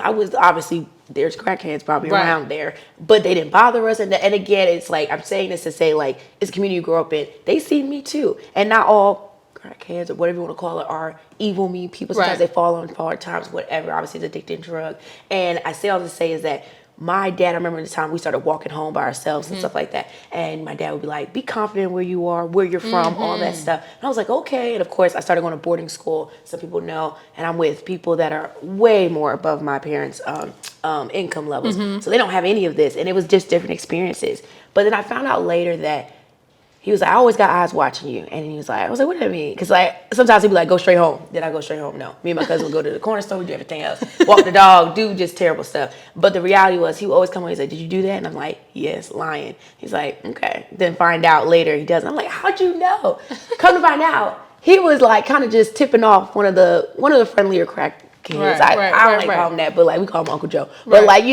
I was obviously, there's crackheads probably around there, but they didn't bother us. And again, it's like, I'm saying this to say, like, it's a community you grow up in. They see me too. And not all crackheads or whatever you want to call it are evil, mean people. Sometimes they fall on hard times, whatever. Obviously, it's addicted to drug. And I say all this to say is that my dad, I remember the time we started walking home by ourselves and stuff like that. And my dad would be like, be confident where you are, where you're from, all that stuff. And I was like, okay. And of course, I started going to boarding school. Some people know. And I'm with people that are way more above my parents' income levels. So they don't have any of this. And it was just different experiences. But then I found out later that he was like, I always got eyes watching you. And he was like, I was like, what do that mean? Because like, sometimes he'd be like, go straight home. Then I go straight home. No. Me and my cousin would go to the corner store, we do everything else. Walk the dog, do just terrible stuff. But the reality was, he would always come home, he's like, did you do that? And I'm like, yes, lying. He's like, okay. Then find out later he doesn't. I'm like, how'd you know? Come to find out, he was like kind of just tipping off one of the friendlier crack kids. I don't call him that, but like we call him Uncle Joe. But like,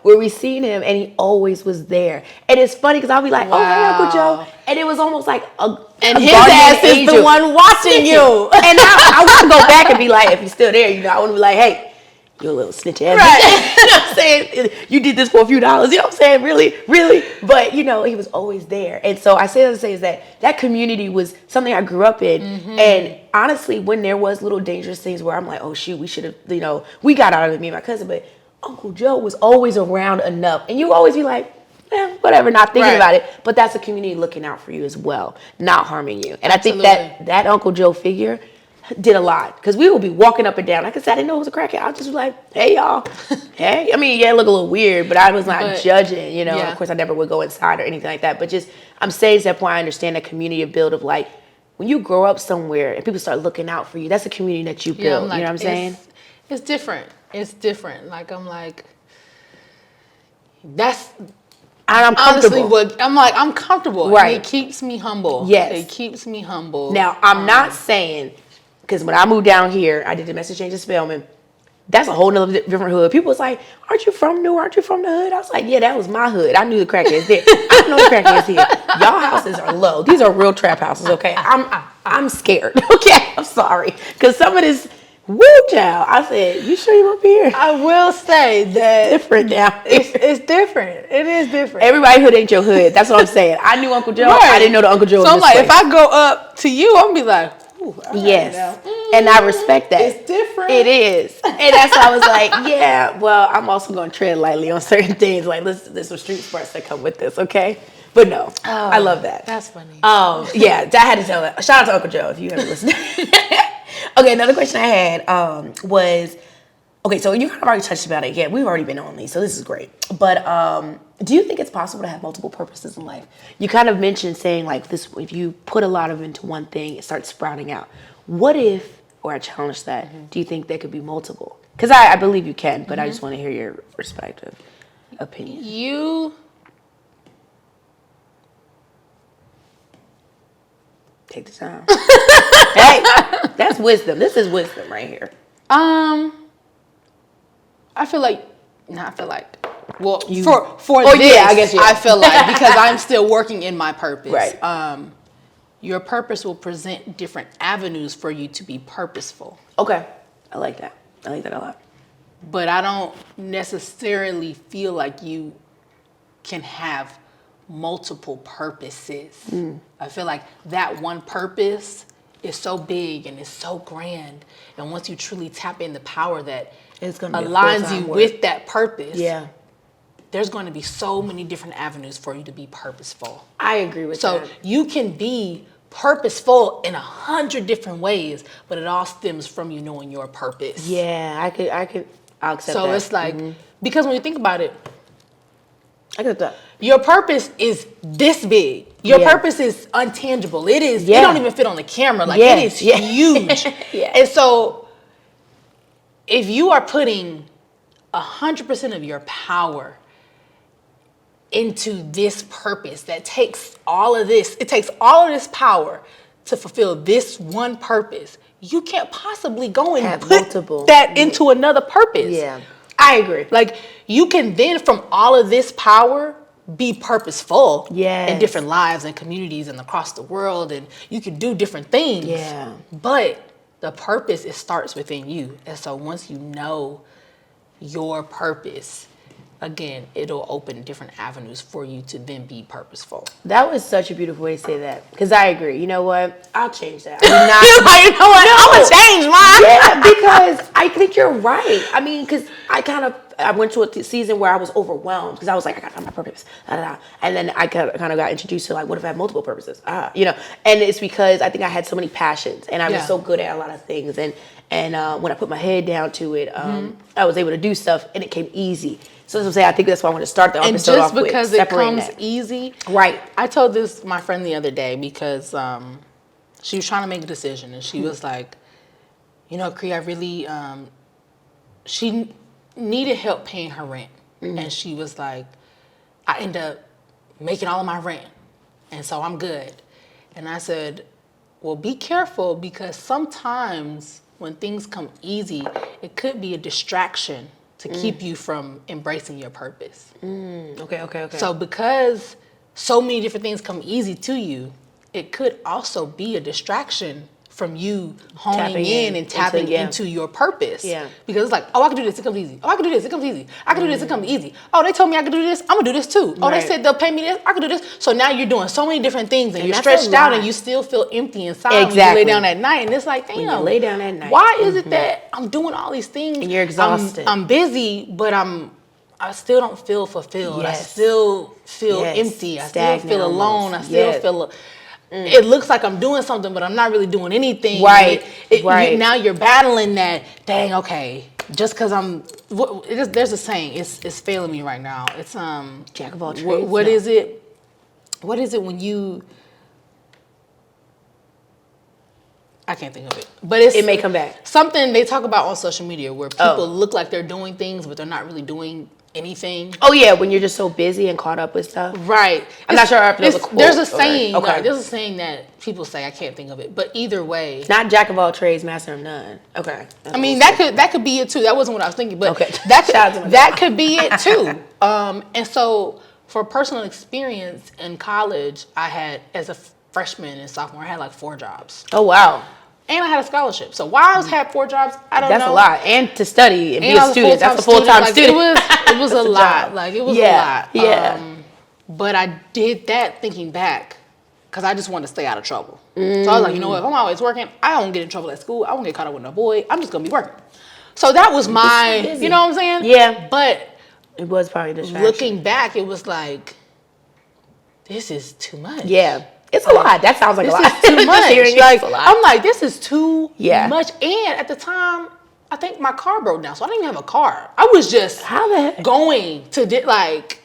where we seen him and he always was there. And it's funny because I'll be like, oh, hey, Uncle Joe. And it was almost like and his ass is the one watching you. And I wouldn't go back and be like, if he's still there, I wouldn't be like, hey, you a little snitch ass. Right. You know what I'm saying? You did this for a few dollars. You know what I'm saying? Really? Really? But, he was always there. And so I say that to say is that community was something I grew up in. And honestly, when there was little dangerous things where I'm like, oh, shoot, we should have, we got out of it, me and my cousin. But Uncle Joe was always around enough. And you always be like, whatever, not thinking about it. But that's a community looking out for you as well, not harming you. And absolutely. I think that Uncle Joe figure did a lot, because we would be walking up and down. Like I said, I didn't know it was a crackhead. I was just like, hey, y'all. Hey. I mean, it looked a little weird, but I was not judging, Of course, I never would go inside or anything like that. But just, I'm saying to that point, I understand that community build of like, when you grow up somewhere and people start looking out for you, that's a community that you build. Like, you know what I'm saying? It's different. It's different. Like, I'm like, that's I'm comfortable. honestly I'm comfortable. Right. And it keeps me humble. Yes. It keeps me humble. Now, I'm not saying, because when I moved down here, I did the message change in Spelman. That's a whole nother different hood. People was like, aren't you from Newark? Aren't you from the hood? I was like, yeah, that was my hood. I knew the crackheads there. I know the crackheads here. Y'all houses are low. These are real trap houses, okay? I'm scared, okay? I'm sorry. Because some of this, woo, child. I said, you sure you want to be here? I will say that Different down here. it's different. It is different. Everybody hood ain't your hood. That's what I'm saying. I knew Uncle Joe. Right. I didn't know the Uncle Joe. So in I'm this like, place. if I go up to you, I'm gonna be like, ooh, all right Yes. now. And I respect that. It's different. It is. And that's why I was like, yeah, well, I'm also going to tread lightly on certain things. Like, there's some street smarts that come with this, okay? But no, I love that. That's funny. Yeah, I had to tell that. Shout out to Uncle Joe if you ever listen. Okay, another question I had was, okay, so you kind of already touched about it. Yeah, we've already been on these, so this is great. But do you think it's possible to have multiple purposes in life? You kind of mentioned saying like this, if you put a lot of into one thing, it starts sprouting out. What if, or I challenge that, do you think there could be multiple? Because I believe you can, but I just want to hear your perspective, opinion. Take the time. Hey, that's wisdom. This is wisdom right here. I feel like, well, for this, yeah, I guess, yeah. I feel like, because I'm still working in my purpose. Right. Your purpose will present different avenues for you to be purposeful. Okay. I like that. I like that a lot. But I don't necessarily feel like you can have multiple purposes. I feel like that one purpose is so big and it's so grand. And once you truly tap in the power that It's gonna be aligns you with that purpose, yeah, there's going to be so many different avenues for you to be purposeful. I agree with that. So you can be purposeful in 100 different ways, but it all stems from you knowing your purpose. Yeah, I'll accept that. So it's like, because when you think about it, I get that. your purpose is this big. Your purpose is untangible. It is, it don't even fit on the camera. Like, it is huge. And so if you are putting 100% of your power into this purpose that takes all of this, it takes all of this power to fulfill this one purpose, you can't possibly go and have put multiple that into another purpose. Yeah, I agree. Like, you can then, from all of this power, be purposeful in different lives and communities and across the world, and you can do different things. Yeah. But the purpose, it starts within you. And so once you know your purpose, again, it'll open different avenues for you to then be purposeful. That was such a beautiful way to say that. Because I agree. You know what? I'll change that. You're like, you know what? I'm going to change mine. Yeah, because I think you're right. I mean, because I went to a season where I was overwhelmed because I was like, I got to find my purpose. And then I kind of got introduced to like, what if I have multiple purposes? You know, and it's because I think I had so many passions and I was so good at a lot of things. And when I put my head down to it, I was able to do stuff and it came easy. So that's what I'm saying. I think that's why I want to start the episode off with. And just because it comes easy. Right. I told this my friend the other day because she was trying to make a decision and she was like, you know, Qri, I really, she needed help paying her rent. And she was like, I end up making all of my rent. And so I'm good. And I said, well, be careful because sometimes when things come easy, it could be a distraction to keep you from embracing your purpose. Okay. So because so many different things come easy to you, it could also be a distraction from you honing in and tapping into your purpose. Yeah. Because it's like, oh, I can do this, it comes easy. Oh, I can do this, it comes easy. I can do this, it comes easy. Oh, they told me I could do this, I'm gonna do this too. Oh, they said they'll pay me this, I can do this. So now you're doing so many different things and you're stretched out and you still feel empty inside when you lay down at night. And it's like, damn, when you lay down at night, why is it that I'm doing all these things and you're exhausted? I'm busy, but I still don't feel fulfilled. I still feel empty. I still feel alone. I still feel it looks like I'm doing something, but I'm not really doing anything. Right. Now you're battling that. Dang. Okay. Just because there's a saying. It's failing me right now. It's jack of all trades. What is it? What is it when you? I can't think of it. But it may come back. Something they talk about on social media where people look like they're doing things, but they're not really doing anything. Oh yeah, when you're just so busy and caught up with stuff. Right. I'm not sure I know the quote. There's a saying. Okay. There's a saying that people say. I can't think of it. But either way, not jack of all trades, master of none. Okay. I mean that could be it too. That wasn't what I was thinking, but okay. that could be it too. And so for personal experience in college, I had as a freshman and sophomore, I had like 4 jobs. Oh wow. And I had a scholarship. So why I had 4 jobs, I don't know. That's a lot. And to study and be a student. That's a full-time student. It was a lot. Like, it was a lot. Yeah. But I did that thinking back because I just wanted to stay out of trouble. So I was like, you know what? If I'm always working, I don't get in trouble at school. I won't get caught up with no boy. I'm just going to be working. So that was my, you know what I'm saying? Yeah. But it was probably a distraction. Looking back, it was like, this is too much. Yeah. It's a lot. That sounds like a lot. This is too much. Like, I'm like, this is too much. And at the time, I think my car broke down, so I didn't even have a car. I was just going to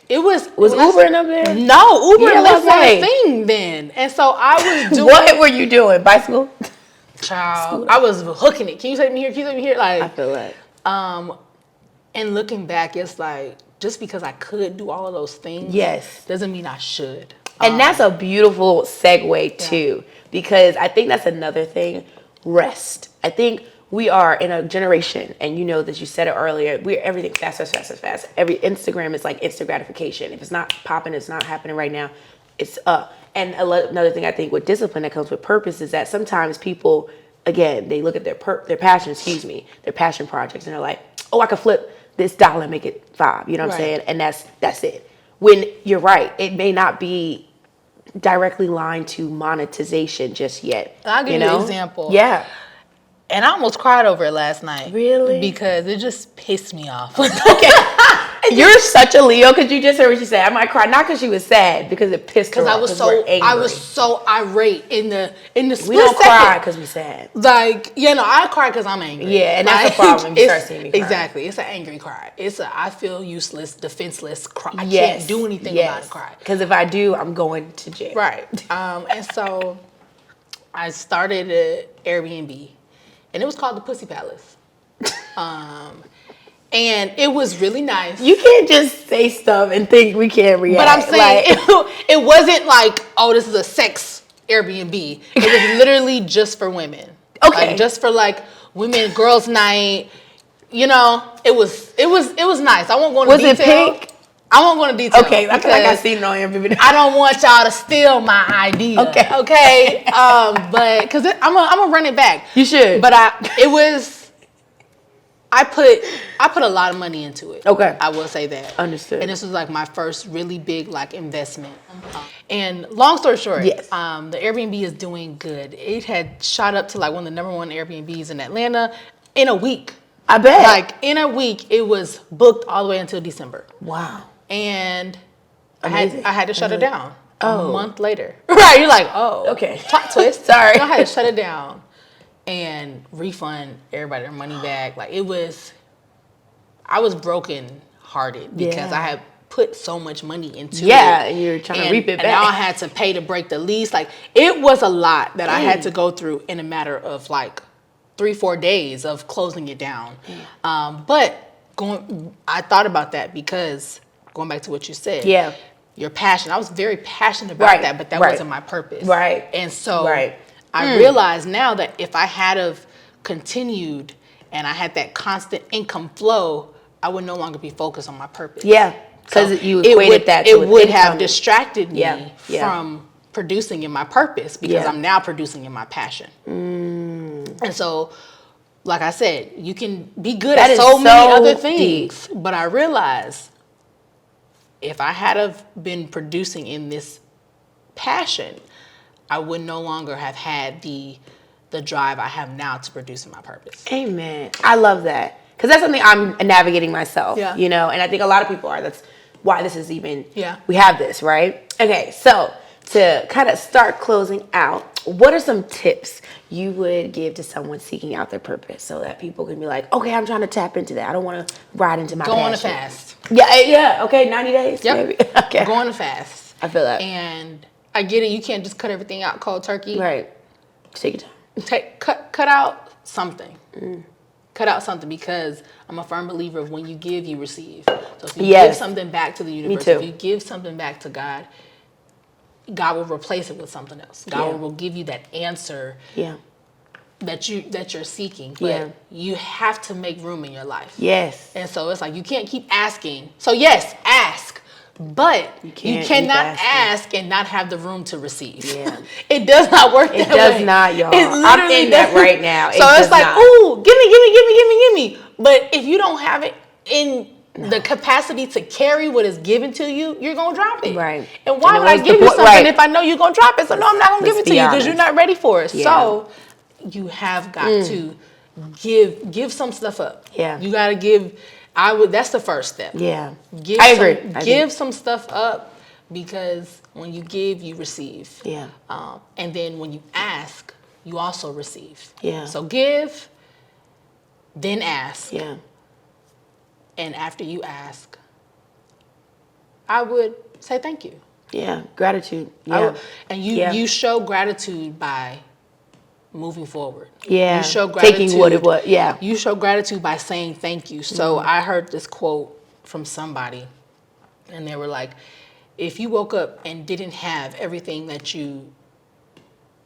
it was Uber up there? No, Uber and Lyft weren't a thing then, and so I was doing. What were you doing? Bicycle? Child, I was hooking it. Can you take me here? Can you take me here? Like, I feel like. And looking back, it's like just because I could do all of those things, doesn't mean I should. And that's a beautiful segue too, because I think that's another thing, rest. I think we are in a generation, and you know that you said it earlier, we're everything fast. Every Instagram is like instant gratification. If it's not popping, it's not happening right now, it's up. And another thing I think with discipline that comes with purpose is that sometimes people, again, they look at their passion, their passion projects, and they're like, oh, I could flip this dollar and make it 5, you know what I'm saying? And that's it. When you're right, it may not be directly lined to monetization just yet. I'll give you an example. Yeah. And I almost cried over it last night. Really? Because it just pissed me off. Okay. You're such a Leo, because you just heard what she said. I might cry, not because she was sad, because it pissed her off. Because I was so irate in the split We don't second. cry because we're sad. Like, I cry because I'm angry. Yeah, and that's the problem. You start seeing me cry. Exactly. It's an angry cry. It's a I feel useless, defenseless cry. I can't do anything about a cry. Because if I do, I'm going to jail. Right. And so I started an Airbnb, and it was called the Pussy Palace. And it was really nice. You can't just say stuff and think we can't react. But I'm saying it wasn't like, oh, this is a sex Airbnb. It was literally just for women. Okay. Like, just for like women, girls' night. It was nice. I won't go into detail. Was it pink? I won't go into detail. Okay, I feel like I've seen it on Airbnb. I don't want y'all to steal my idea. Okay. But because I'm gonna run it back. You should. But I put a lot of money into it. Okay. I will say that. Understood. And this was like my first really big investment. And long story short, the Airbnb is doing good. It had shot up to one of the #1 Airbnbs in Atlanta in a week. I bet. In a week, it was booked all the way until December. Wow. And I had to shut it down a month later. Right. You're like, oh. Okay. Plot twist. Sorry. I had to shut it down and refund everybody their money back. I was broken hearted because I had put so much money into it. Yeah, and you're trying to reap it back. And now I had to pay to break the lease. It was a lot that I had to go through in a matter of 3-4 days of closing it down. But I thought about that because going back to what you said. Yeah. Your passion. I was very passionate about that, but that wasn't my purpose. Right. And so I realize now that if I had have continued and I had that constant income flow, I would no longer be focused on my purpose. Yeah, because you equated that to it would have distracted me from producing in my purpose because I'm now producing in my passion. And so, like I said, you can be good at so many other things, but I realized if I had have been producing in this passion, I would no longer have had the drive I have now to produce in my purpose. Amen. I love that. Because that's something I'm navigating myself, and I think a lot of people are. That's why this is even, we have this, right? Okay, so to kind of start closing out, what are some tips you would give to someone seeking out their purpose so that people can be like, okay, I'm trying to tap into that. I don't want to ride into my passion. Go on a fast. Yeah, okay, 90 days, maybe. Okay. Go on a fast. I feel that. And I get it, you can't just cut everything out cold turkey. Right. Take your time. cut out something. Cut out something, because I'm a firm believer of when you give, you receive. So if you give something back to the universe, if you give something back to God, God will replace it with something else. God will give you that answer that you're seeking. But you have to make room in your life. Yes. And so it's like you can't keep asking. So yes, ask. But you cannot ask and not have the room to receive. Yeah. It does not work that way. It does not, y'all. I'm in that right now. So it's like, ooh, give me. But if you don't have it in the capacity to carry what is given to you, you're going to drop it. Right. And why would I give you something if I know you're going to drop it? So no, I'm not going to give it to you because you're not ready for it. Yeah. So you have got to give some stuff up. Yeah. You got to give. That's the first step. Yeah. I agree. Give some stuff up, because when you give, you receive. Yeah. And then when you ask, you also receive. Yeah. So give, then ask. Yeah. And after you ask, I would say thank you. Yeah. Gratitude. Yeah. You show gratitude by moving forward. Yeah. You show gratitude. Taking what it was. Yeah. You show gratitude by saying thank you. So I heard this quote from somebody, and they were like, if you woke up and didn't have everything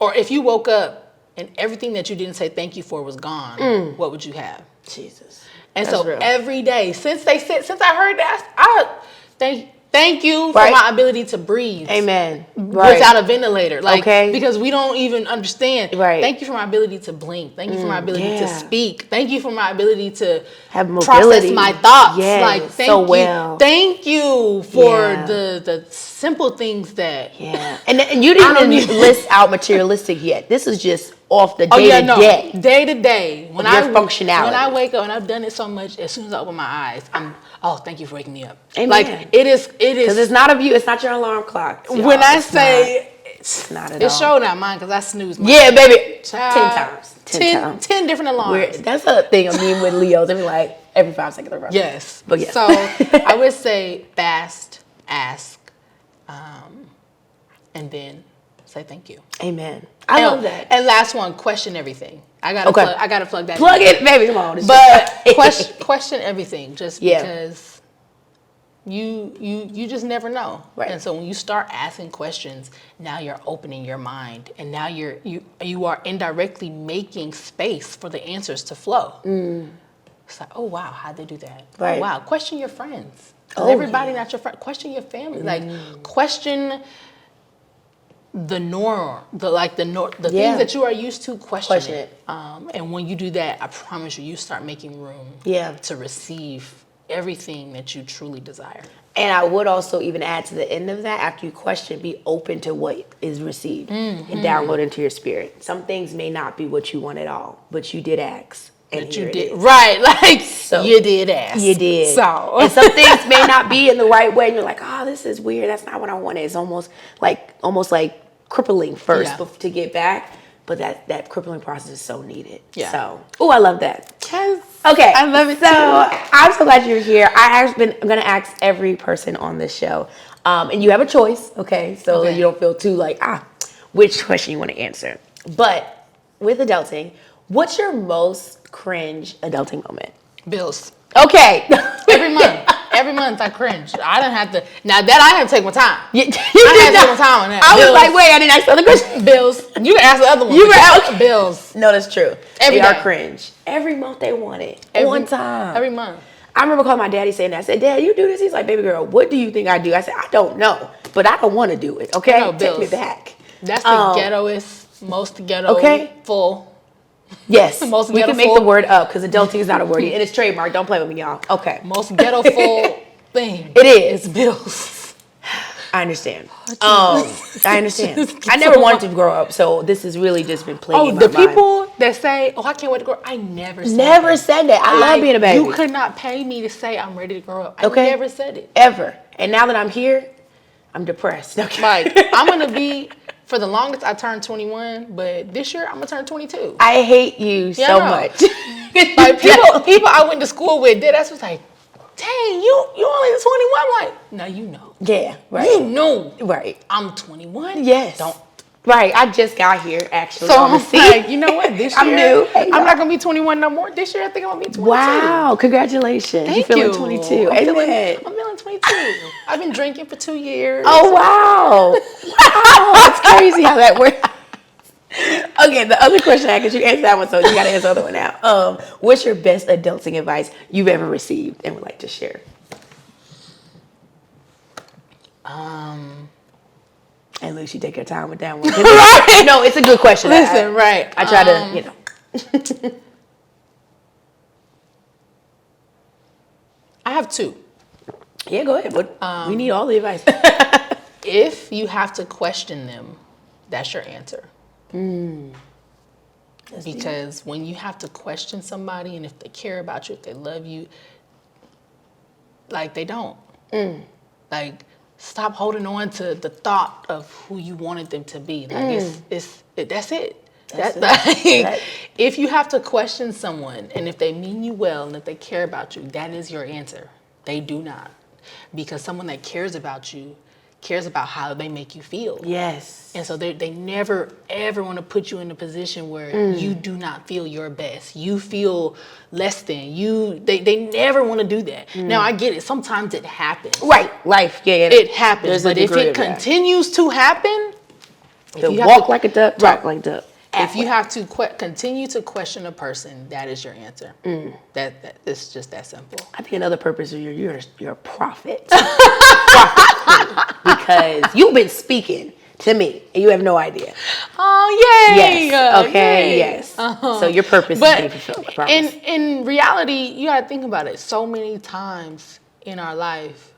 or if you woke up and everything that you didn't say thank you for was gone, what would you have? Jesus. And that's so real. Every day since I heard that, Thank you for my ability to breathe. Amen. Without a ventilator. Because we don't even understand. Right. Thank you for my ability to blink. Thank you for my ability to speak. Thank you for my ability to have process my thoughts. Yes, thank you for the simple things that. Yeah. And you didn't even list out materialistic yet. This is just off the day to day. Day to day. When functionality. When I wake up, and I've done it so much, as soon as I open my eyes, thank you for waking me up. Amen. Like it is because it's not of you. It's not your alarm clock. When I say it's not at all. It's sure not mine, because I snooze. Yeah, baby. 10 times. 10 different alarms. That's a thing of me with Leos. They be like every 5 seconds. Yes. But yeah. So I would say fast, ask, and then say thank you. Amen. I love that. And last one, question everything. I gotta plug that. Plug it, baby. Come on. But question everything, just because you just never know. Right. And so when you start asking questions, now you're opening your mind, and now you are indirectly making space for the answers to flow. It's like, oh wow, how'd they do that? Right. Oh wow, question your friends. Everybody not your friend. Question your family. Like question the norm, the things that you are used to, question it. And when you do that, I promise you start making room to receive everything that you truly desire. And I would also even add to the end of that, after you question, be open to what is received and download into your spirit. Some things may not be what you want at all, but you did ask. And you did. Right, like, so you did ask. You did. So. And some things may not be in the right way, and you're like, oh, this is weird. That's not what I wanted. It's almost like crippling first to get back. But that crippling process is so needed. Yeah. So, I love that. Yes. Okay. I love it too. I'm so glad you're here. I'm going to ask every person on this show. And you have a choice, okay? So you don't feel too like, which question you want to answer. But with adulting, what's your most cringe adulting moment? Bills. Okay. Every month I cringe. I don't have to. Now that I have to take my time. I had to take my time on that. I was like, wait, I didn't ask the other question. Bills. You can ask the other one. Bills. No, that's true. They are cringe. Every month they want it. One time. Every month. I remember calling my daddy saying that. I said, Dad, you do this? He's like, baby girl, what do you think I do? I said, I don't know, but I don't want to do it. Okay, take me back. That's the ghettoest, most ghetto. Okay. Full. Yes, we can make the word up because adulting is not a word, and it's trademark. Don't play with me, y'all. Okay. Most ghetto full thing. It is. It's bills. I understand. I understand. I never wanted to grow up, so this has really just been plaguing my mind. People that say, I can't wait to grow up. I never said that. I love being a baby. You could not pay me to say I'm ready to grow up. I never said it. Ever. And now that I'm here, I'm depressed. Okay. Like, I'm going to be... For the longest, I turned 21, but this year I'm gonna turn 22. I hate you so much. Like people I went to school with, that's was like, dang, you only 21. I'm like, no, you know. Yeah, right. You know, right. I'm 21. Yes. Right, I just got here actually. So I'm like, you know what? This year, I'm new. Hey, I'm not gonna be 21 no more. This year, I think I'm gonna be 22. Wow, congratulations! Thank You're you. feeling 22. I'm feeling 22. I've been drinking for 2 years. Oh wow, wow, that's crazy how that works. Okay, the other question I because you answered that one, so you got to answer the other one now. What's your best adulting advice you've ever received and would like to share? And Lucy, take your time with that one. Right. No, it's a good question. Listen, right. I try to, I have 2. Yeah, go ahead. But we need all the advice. If you have to question them, that's your answer. Because when you have to question somebody, and if they care about you, if they love you, like they don't. Like, stop holding on to the thought of who you wanted them to be. Like that's it. If you have to question someone, and if they mean you well, and if they care about you, that is your answer. They do not, because someone that cares about you cares about how they make you feel. Yes. And so they never ever want to put you in a position where you do not feel your best. You feel less than you. They never want to do that. Now I get it. Sometimes it happens. Right. Life. Yeah. It happens. But if it continues to happen, if you walk like a duck, talk like a duck. If you have to continue to question a person, that is your answer. That it's just that simple. I think another purpose is you're a prophet. Because you've been speaking to me and you have no idea. Oh, yay! Yes. Okay. Yay. Yes. So your purpose is being fulfilled. I promise. In reality, you gotta think about it. So many times in our life,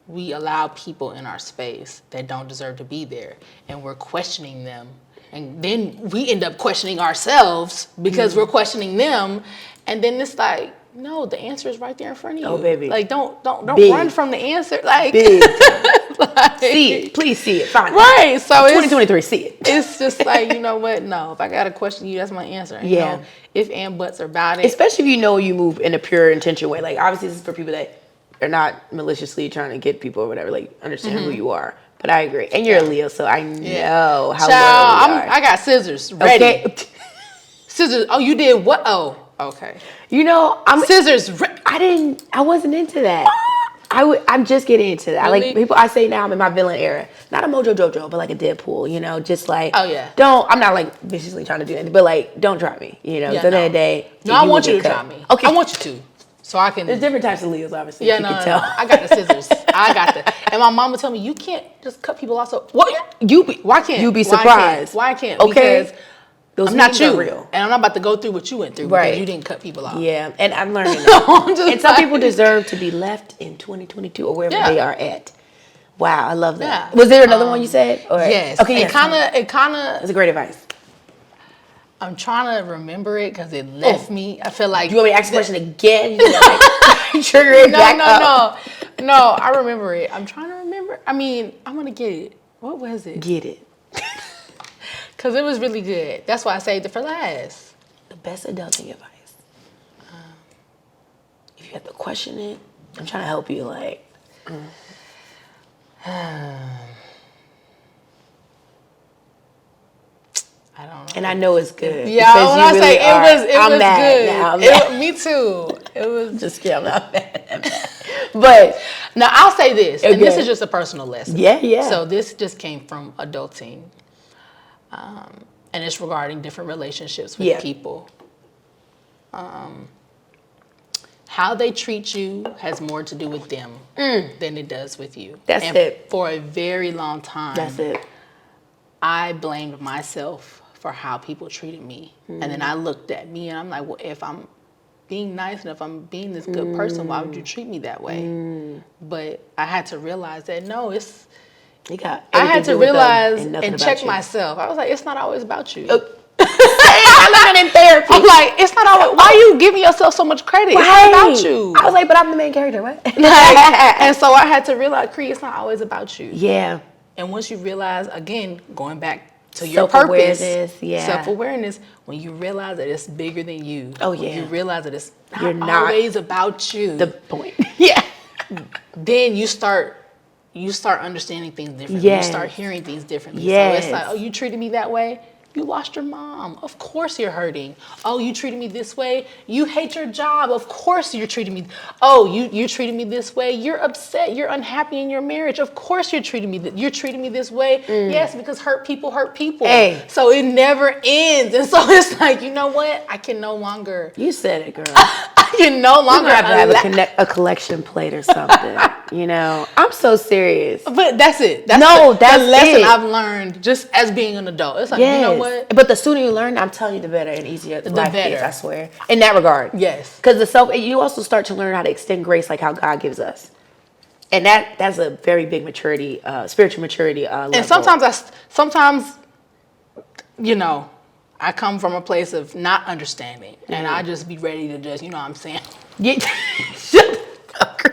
we allow people in our space that don't deserve to be there, and we're questioning them. And then we end up questioning ourselves because we're questioning them. And then it's like, no, the answer is right there in front of you. Oh, baby. Like, don't run from the answer. Like, like, see it. Please see it. Find it. Right. So 2023, see it. It's just like, you know what? No, if I got to question you, that's my answer. You know, if and buts about it. Especially if you know you move in a pure intention way. Like, obviously, this is for people that are not maliciously trying to get people or whatever. Like, understand who you are. But I agree. And you're a Leo, so I know how loyal you are. I got scissors ready. Okay. Scissors. Oh, you did what? Oh, okay. You know, scissors. I wasn't into that. I'm just getting into that. Really? Like people, I say now I'm in my villain era. Not a Mojo Jojo, but like a Deadpool, you know, just like, oh yeah. I'm not like viciously trying to do anything, but like, don't try me, you know. At the end of the day. No, I want you to try me. Okay. I want you to. So I can. There's different types of Leos, obviously. Yeah, no. I got the scissors. I got the. And my mama told me you can't just cut people off. So what? Why can't you be surprised? Why can't? Okay. Because those I'm not you, real. And I'm not about to go through what you went through because you didn't cut people off. Yeah, and I'm learning that. And some people deserve to be left in 2022 or wherever they are at. Wow, I love that. Yeah. Was there another one you said? Or? Yes. Okay. It kind of. That's a great advice. I'm trying to remember it because it left me. I feel like. Do you want me to ask the question again? Trigger it back up. No. I remember it. I'm trying to remember. I mean, I'm gonna get it. What was it? Get it. Because it was really good. That's why I saved it for last. The best adulting advice. If you have to question it, I'm trying to help you. Like, I don't know. And I know it's good. Yeah, when I say it was good. Now, I'm mad. Me too. It was just kidding. I'm not mad. But now I'll say this, and this is just a personal lesson. Yeah. So this just came from adulting, and it's regarding different relationships with people. How they treat you has more to do with them than it does with you. That's it. For a very long time. That's it. I blamed myself for how people treated me. And then I looked at me and I'm like, well, if I'm being nice and if I'm being this good person, why would you treat me that way? But I had to realize that, no, I had to realize and check myself. I was like, it's not always about you. I learned in therapy. I'm like, it's not always, why are you giving yourself so much credit? Right. It's not about you. I was like, but I'm the main character, what? And so I had to realize, Qri, it's not always about you. Yeah. And once you realize, again, going back to your purpose, self-awareness, when you realize that it's bigger than you, when you realize that it's not always about you, the point. then you start you start understanding things differently. Yes. You start hearing things differently. Yes. So it's like, oh, you treated me that way? You lost your mom. Of course you're hurting. Oh, you treated me this way? You hate your job. Of course you're treating me. Oh, you treated me this way? You're upset. You're unhappy in your marriage. Of course you're treating me this way. Yes, because hurt people hurt people. Hey. So it never ends. And so it's like, you know what? I can no longer. You said it, girl. I can no longer have a collection plate or something. You know, I'm so serious. But that's it. That's the lesson I've learned just as being an adult. It's like, you know what? But the sooner you learn, I'm telling you, the better and easier life is, I swear. In that regard. Yes. Because you also start to learn how to extend grace like how God gives us. And that's a very big maturity, spiritual maturity level. And sometimes, you know, I come from a place of not understanding. And I just be ready to just, you know what I'm saying?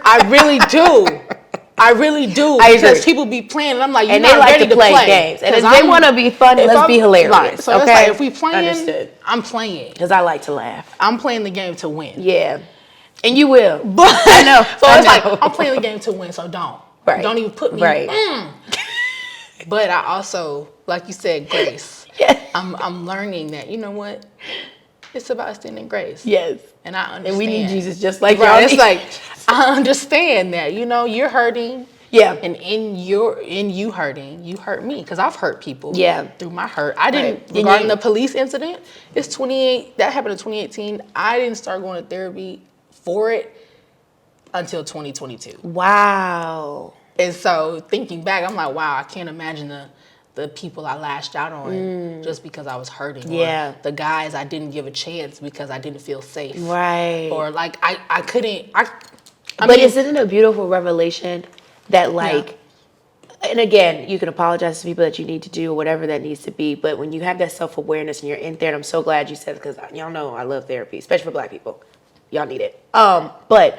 I really do. Because people be playing, and I'm like, you're not ready to play games. And if they want to be fun, let's be hilarious. Right. So it's like, if we playing, I'm playing. Because I like to laugh. I'm playing the game to win. Yeah. And you will. But I know. So it's like, I'm playing the game to win, so don't. Right. Don't even put me. Right. But I also, like you said, grace. Yes. I'm learning that, you know what? It's about extending grace. Yes. And I understand. And we need Jesus just like y'all. It's like, I understand that, you know, you're hurting. Yeah. And in you hurting, you hurt me. Because I've hurt people. Yeah. Through my hurt. I didn't, regarding the police incident, that happened in 2018. I didn't start going to therapy for it until 2022. Wow. And so thinking back, I'm like, wow, I can't imagine the people I lashed out on just because I was hurting. Yeah. Or the guys I didn't give a chance because I didn't feel safe. Right. Or like I couldn't. But isn't it a beautiful revelation that like, and again, you can apologize to people that you need to do or whatever that needs to be. But when you have that self-awareness and you're in there, and I'm so glad you said it because y'all know I love therapy, especially for Black people. Y'all need it. But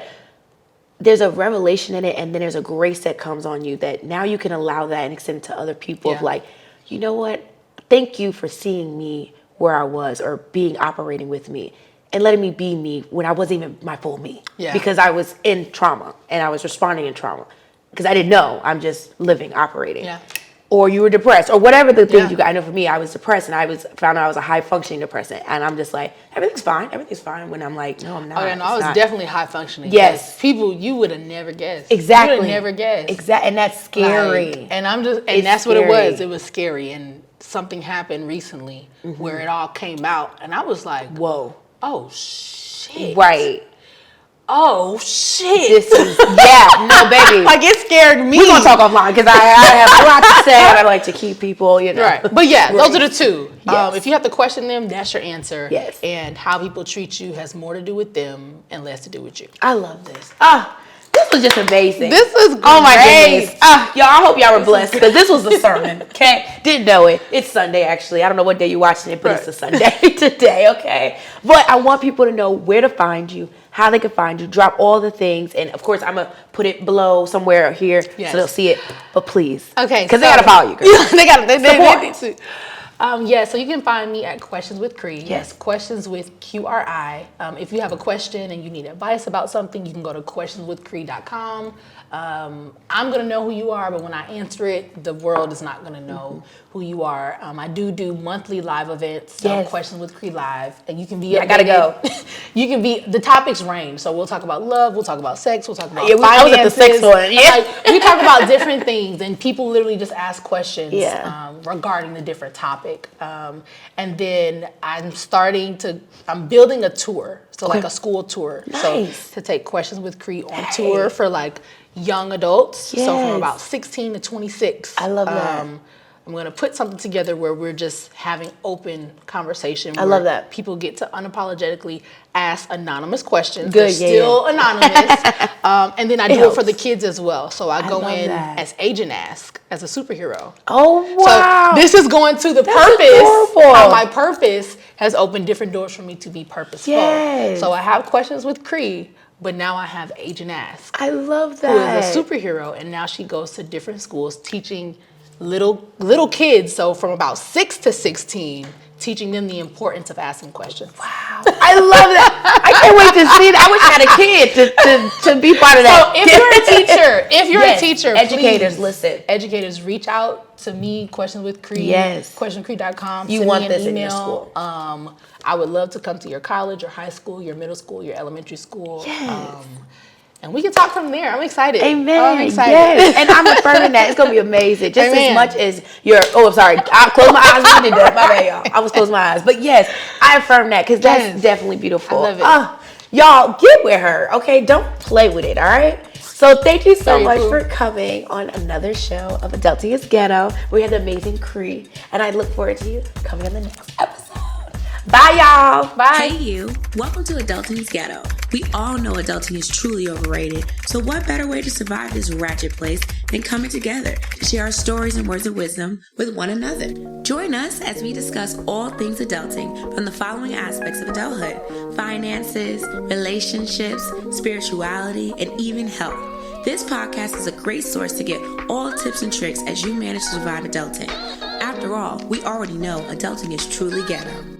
there's a revelation in it, and then there's a grace that comes on you that now you can allow that and extend it to other people of like, you know what? Thank you for seeing me where I was or operating with me and letting me be me when I wasn't even my full me. Yeah. Because I was in trauma and I was responding in trauma because I didn't know. I'm just living, operating. Yeah. Or you were depressed, or whatever the things you got. I know for me, I was depressed, and found out I was a high-functioning depressant, and I'm just like, everything's fine, when I'm like, no, I'm not. Oh, yeah, no, I was definitely high-functioning. Yes. People, you would have never guessed. Exactly. You would have never guessed. Exactly, and that's scary. Like, and that's scary. What it was. It was scary, and something happened recently where it all came out, and I was like, whoa. Oh, shit. Right. Oh, shit. This is, no, baby. Like, it scared me. We're going to talk offline because I have a lot to say and I like to keep people, you know. Right. But yeah, those are the two. Yes. If you have to question them, that's your answer. Yes. And how people treat you has more to do with them and less to do with you. I love this. This was just amazing. This is great. Oh my goodness. Y'all, I hope y'all were blessed because this was the sermon, okay? Didn't know it. It's Sunday, actually. I don't know what day you're watching it, but it's a Sunday today, okay? But I want people to know where to find you, how they can find you, drop all the things. And, of course, I'm going to put it below somewhere here so they'll see it. But please. Okay. Because they got to follow you, girl. They need to. So you can find me at Questions with Qri. Yes, Questions with Qri. If you have a question and you need advice about something, you can go to questionswithqri.com. I'm going to know who you are, but when I answer it, the world is not going to know who you are. I do monthly live events, Questions with Qri Live, and you can be I got to go. You can be, the topics range. So we'll talk about love, we'll talk about sex, we'll talk about finances. I was at the sex one. Like, we talk about different things, and people literally just ask questions regarding the different topic. And then I'm building a tour, so like a school tour. Nice. So to take Questions with Qri on tour for like young adults, so from about 16 to 26. I love that. I'm going to put something together where we're just having open conversation. I love that. People get to unapologetically ask anonymous questions. They're still anonymous. And then I do it for the kids as well. So I go in as Agent Ask, as a superhero. Oh, wow. So this is going to the purpose. How my purpose has opened different doors for me to be purposeful. Yes. So I have Questions with Qri, but now I have Agent Ask. I love that. Who is a superhero, and now she goes to different schools teaching little kids, so from about 6 to 16, teaching them the importance of asking questions. Wow. I love that. I can't wait to see that. I wish I had a kid to be part of that. So if you're a teacher, educators, please, listen. Educators, reach out to me, Questions With Qri. Yes. QuestionsWithQri.com. You Send want me this an in your email. school. I would love to come to your college, your high school, your middle school, your elementary school. Yes. And we can talk from there. I'm excited. Amen. I'm excited. Yes. And I'm affirming that. It's going to be amazing. Just Amen. as much as your, I'm sorry. I closed my eyes when you did that. My bad, y'all. I was closing my eyes. But yes, I affirm that because that's definitely beautiful. I love it. Y'all, get with her, okay? Don't play with it, all right? So thank you so much for coming on another show of Adulting is Ghetto. We had the amazing Qri. And I look forward to you coming on the next episode. Bye, y'all. Bye. Hey, you. Welcome to Adulting is Ghetto. We all know adulting is truly overrated, so what better way to survive this ratchet place than coming together to share our stories and words of wisdom with one another? Join us as we discuss all things adulting from the following aspects of adulthood: finances, relationships, spirituality, and even health. This podcast is a great source to get all tips and tricks as you manage to survive adulting. After all, we already know adulting is truly ghetto.